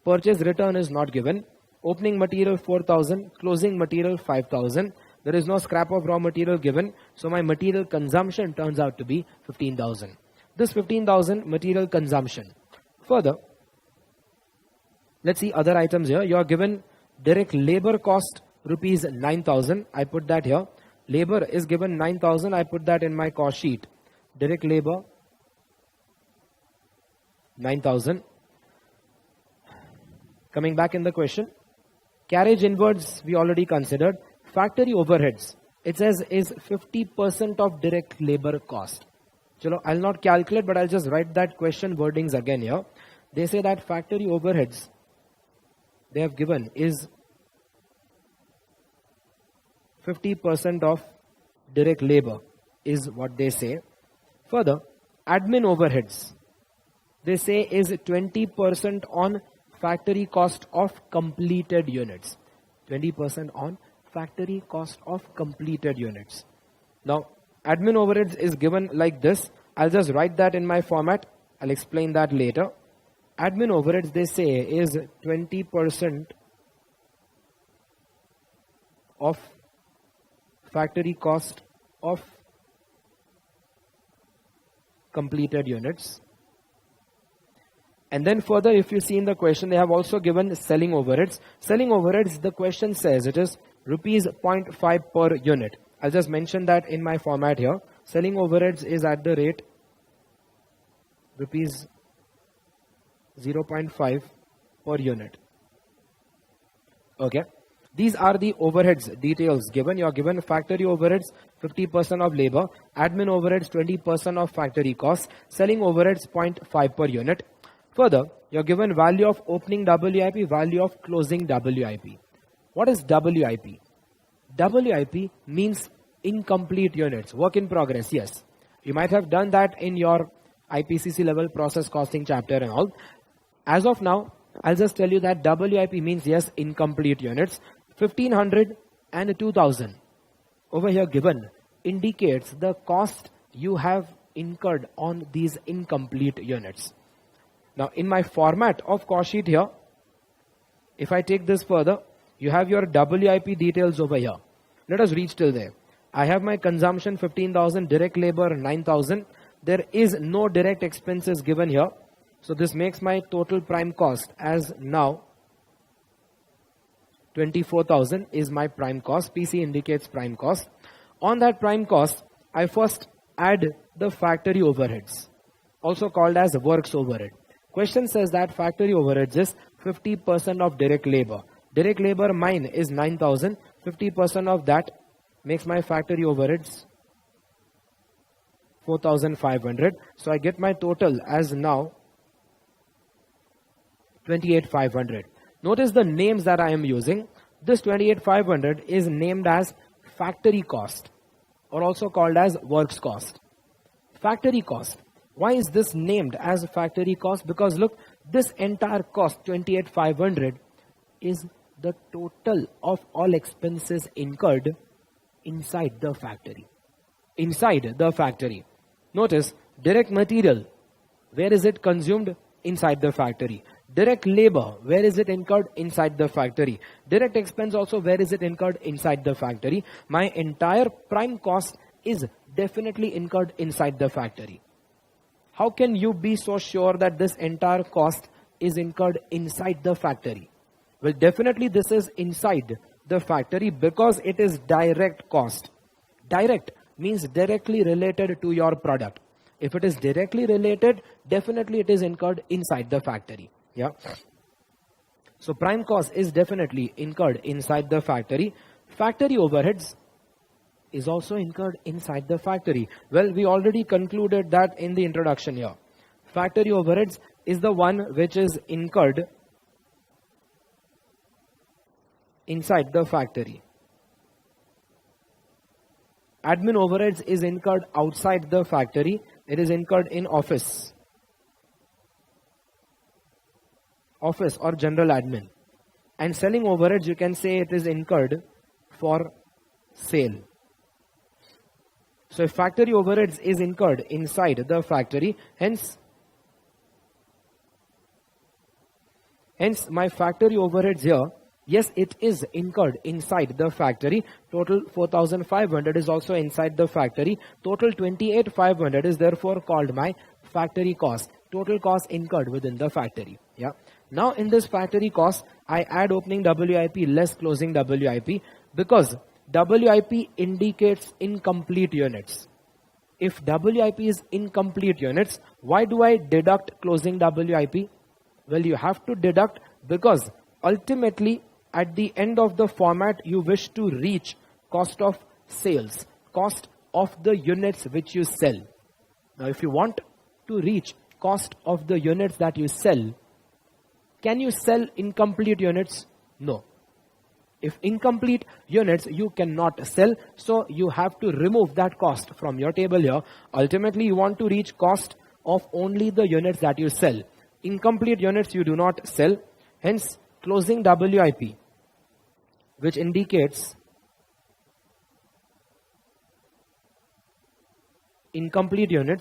Purchase return is not given. Opening material 4,000, closing material 5,000. There is no scrap of raw material given. So my material consumption turns out to be 15,000. This 15,000 material consumption. Further, let's see other items here. You are given direct labor cost rupees 9,000. I put that here. Labor is given 9,000. I put that in my cost sheet. Direct labor 9,000. Coming back in the question. Carriage inwards we already considered. Factory overheads. It says is 50% of direct labor cost. Chalo, I'll not calculate, but I'll just write that question wordings again here. They say that factory overheads they have given is 50% of direct labor is what they say. Further, admin overheads they say is 20% on factory cost of completed units. 20% on factory cost of completed units. Now, admin overheads is given like this. I'll just write that in my format. I'll explain that later. Admin overheads they say is 20% of factory cost of completed units. And then further, if you see in the question, they have also given selling overheads. Selling overheads, the question says it is rupees 0.5 per unit. I'll just mention that in my format here. Selling overheads is at the rate rupees 0.5 per unit. Okay. These are the overheads details given. You are given factory overheads 50% of labor, admin overheads 20% of factory costs, selling overheads 0.5 per unit. Further, you are given value of opening WIP, value of closing WIP. What is WIP? WIP means incomplete units, work in progress. Yes, you might have done that in your IPCC level process costing chapter and all. As of now, I'll just tell you that WIP means yes, incomplete units. 1500 and 2000 over here given indicates the cost you have incurred on these incomplete units. Now in my format of cost sheet here, if I take this further, you have your WIP details over here. Let us reach till there. I have my consumption 15,000, direct labor 9,000. There is no direct expenses given here. So this makes my total prime cost as now 24,000 is my prime cost. PC indicates prime cost. On that prime cost, I first add the factory overheads, also called as works overhead. Question says that factory overheads is 50% of direct labor. Direct labor mine is 9,000. 50% of that makes my factory overheads 4,500. So I get my total as now 28,500. Notice the names that I am using. This 28,500 is named as factory cost, or also called as works cost. Factory cost. Why is this named as factory cost? Because look, this entire cost 28,500 is the total of all expenses incurred inside the factory. Inside the factory. Notice direct material. Where is it consumed? Inside the factory. Direct labor, where is it incurred? Inside the factory. Direct expense also, where is it incurred? Inside the factory. My entire prime cost is definitely incurred inside the factory. How can you be so sure that this entire cost is incurred inside the factory? Well, definitely this is inside the factory because it is direct cost. Direct means directly related to your product. If it is directly related, definitely it is incurred inside the factory. Yeah. So prime cost is definitely incurred inside the factory. Factory overheads is also incurred inside the factory. Well, we already concluded that in the introduction here. Factory overheads is the one which is incurred inside the factory. Admin overheads is incurred outside the factory. It is incurred in office. Office or general admin. And selling overheads, you can say it is incurred for sale. So if factory overheads is incurred inside the factory, hence my factory overheads here, yes, it is incurred inside the factory. Total 4,500 is also inside the factory. Total 28,500 is therefore called my factory cost. Total cost incurred within the factory. Yeah. Now in this factory cost, I add opening WIP less closing WIP because WIP indicates incomplete units. If WIP is incomplete units, why do I deduct closing WIP? Well, you have to deduct because ultimately at the end of the format you wish to reach cost of sales, cost of the units which you sell. Now if you want to reach cost of the units that you sell, can you sell incomplete units? No. If incomplete units you cannot sell, so you have to remove that cost from your table here. Ultimately you want to reach cost of only the units that you sell. Incomplete units you do not sell. Hence closing WIP, which indicates incomplete units,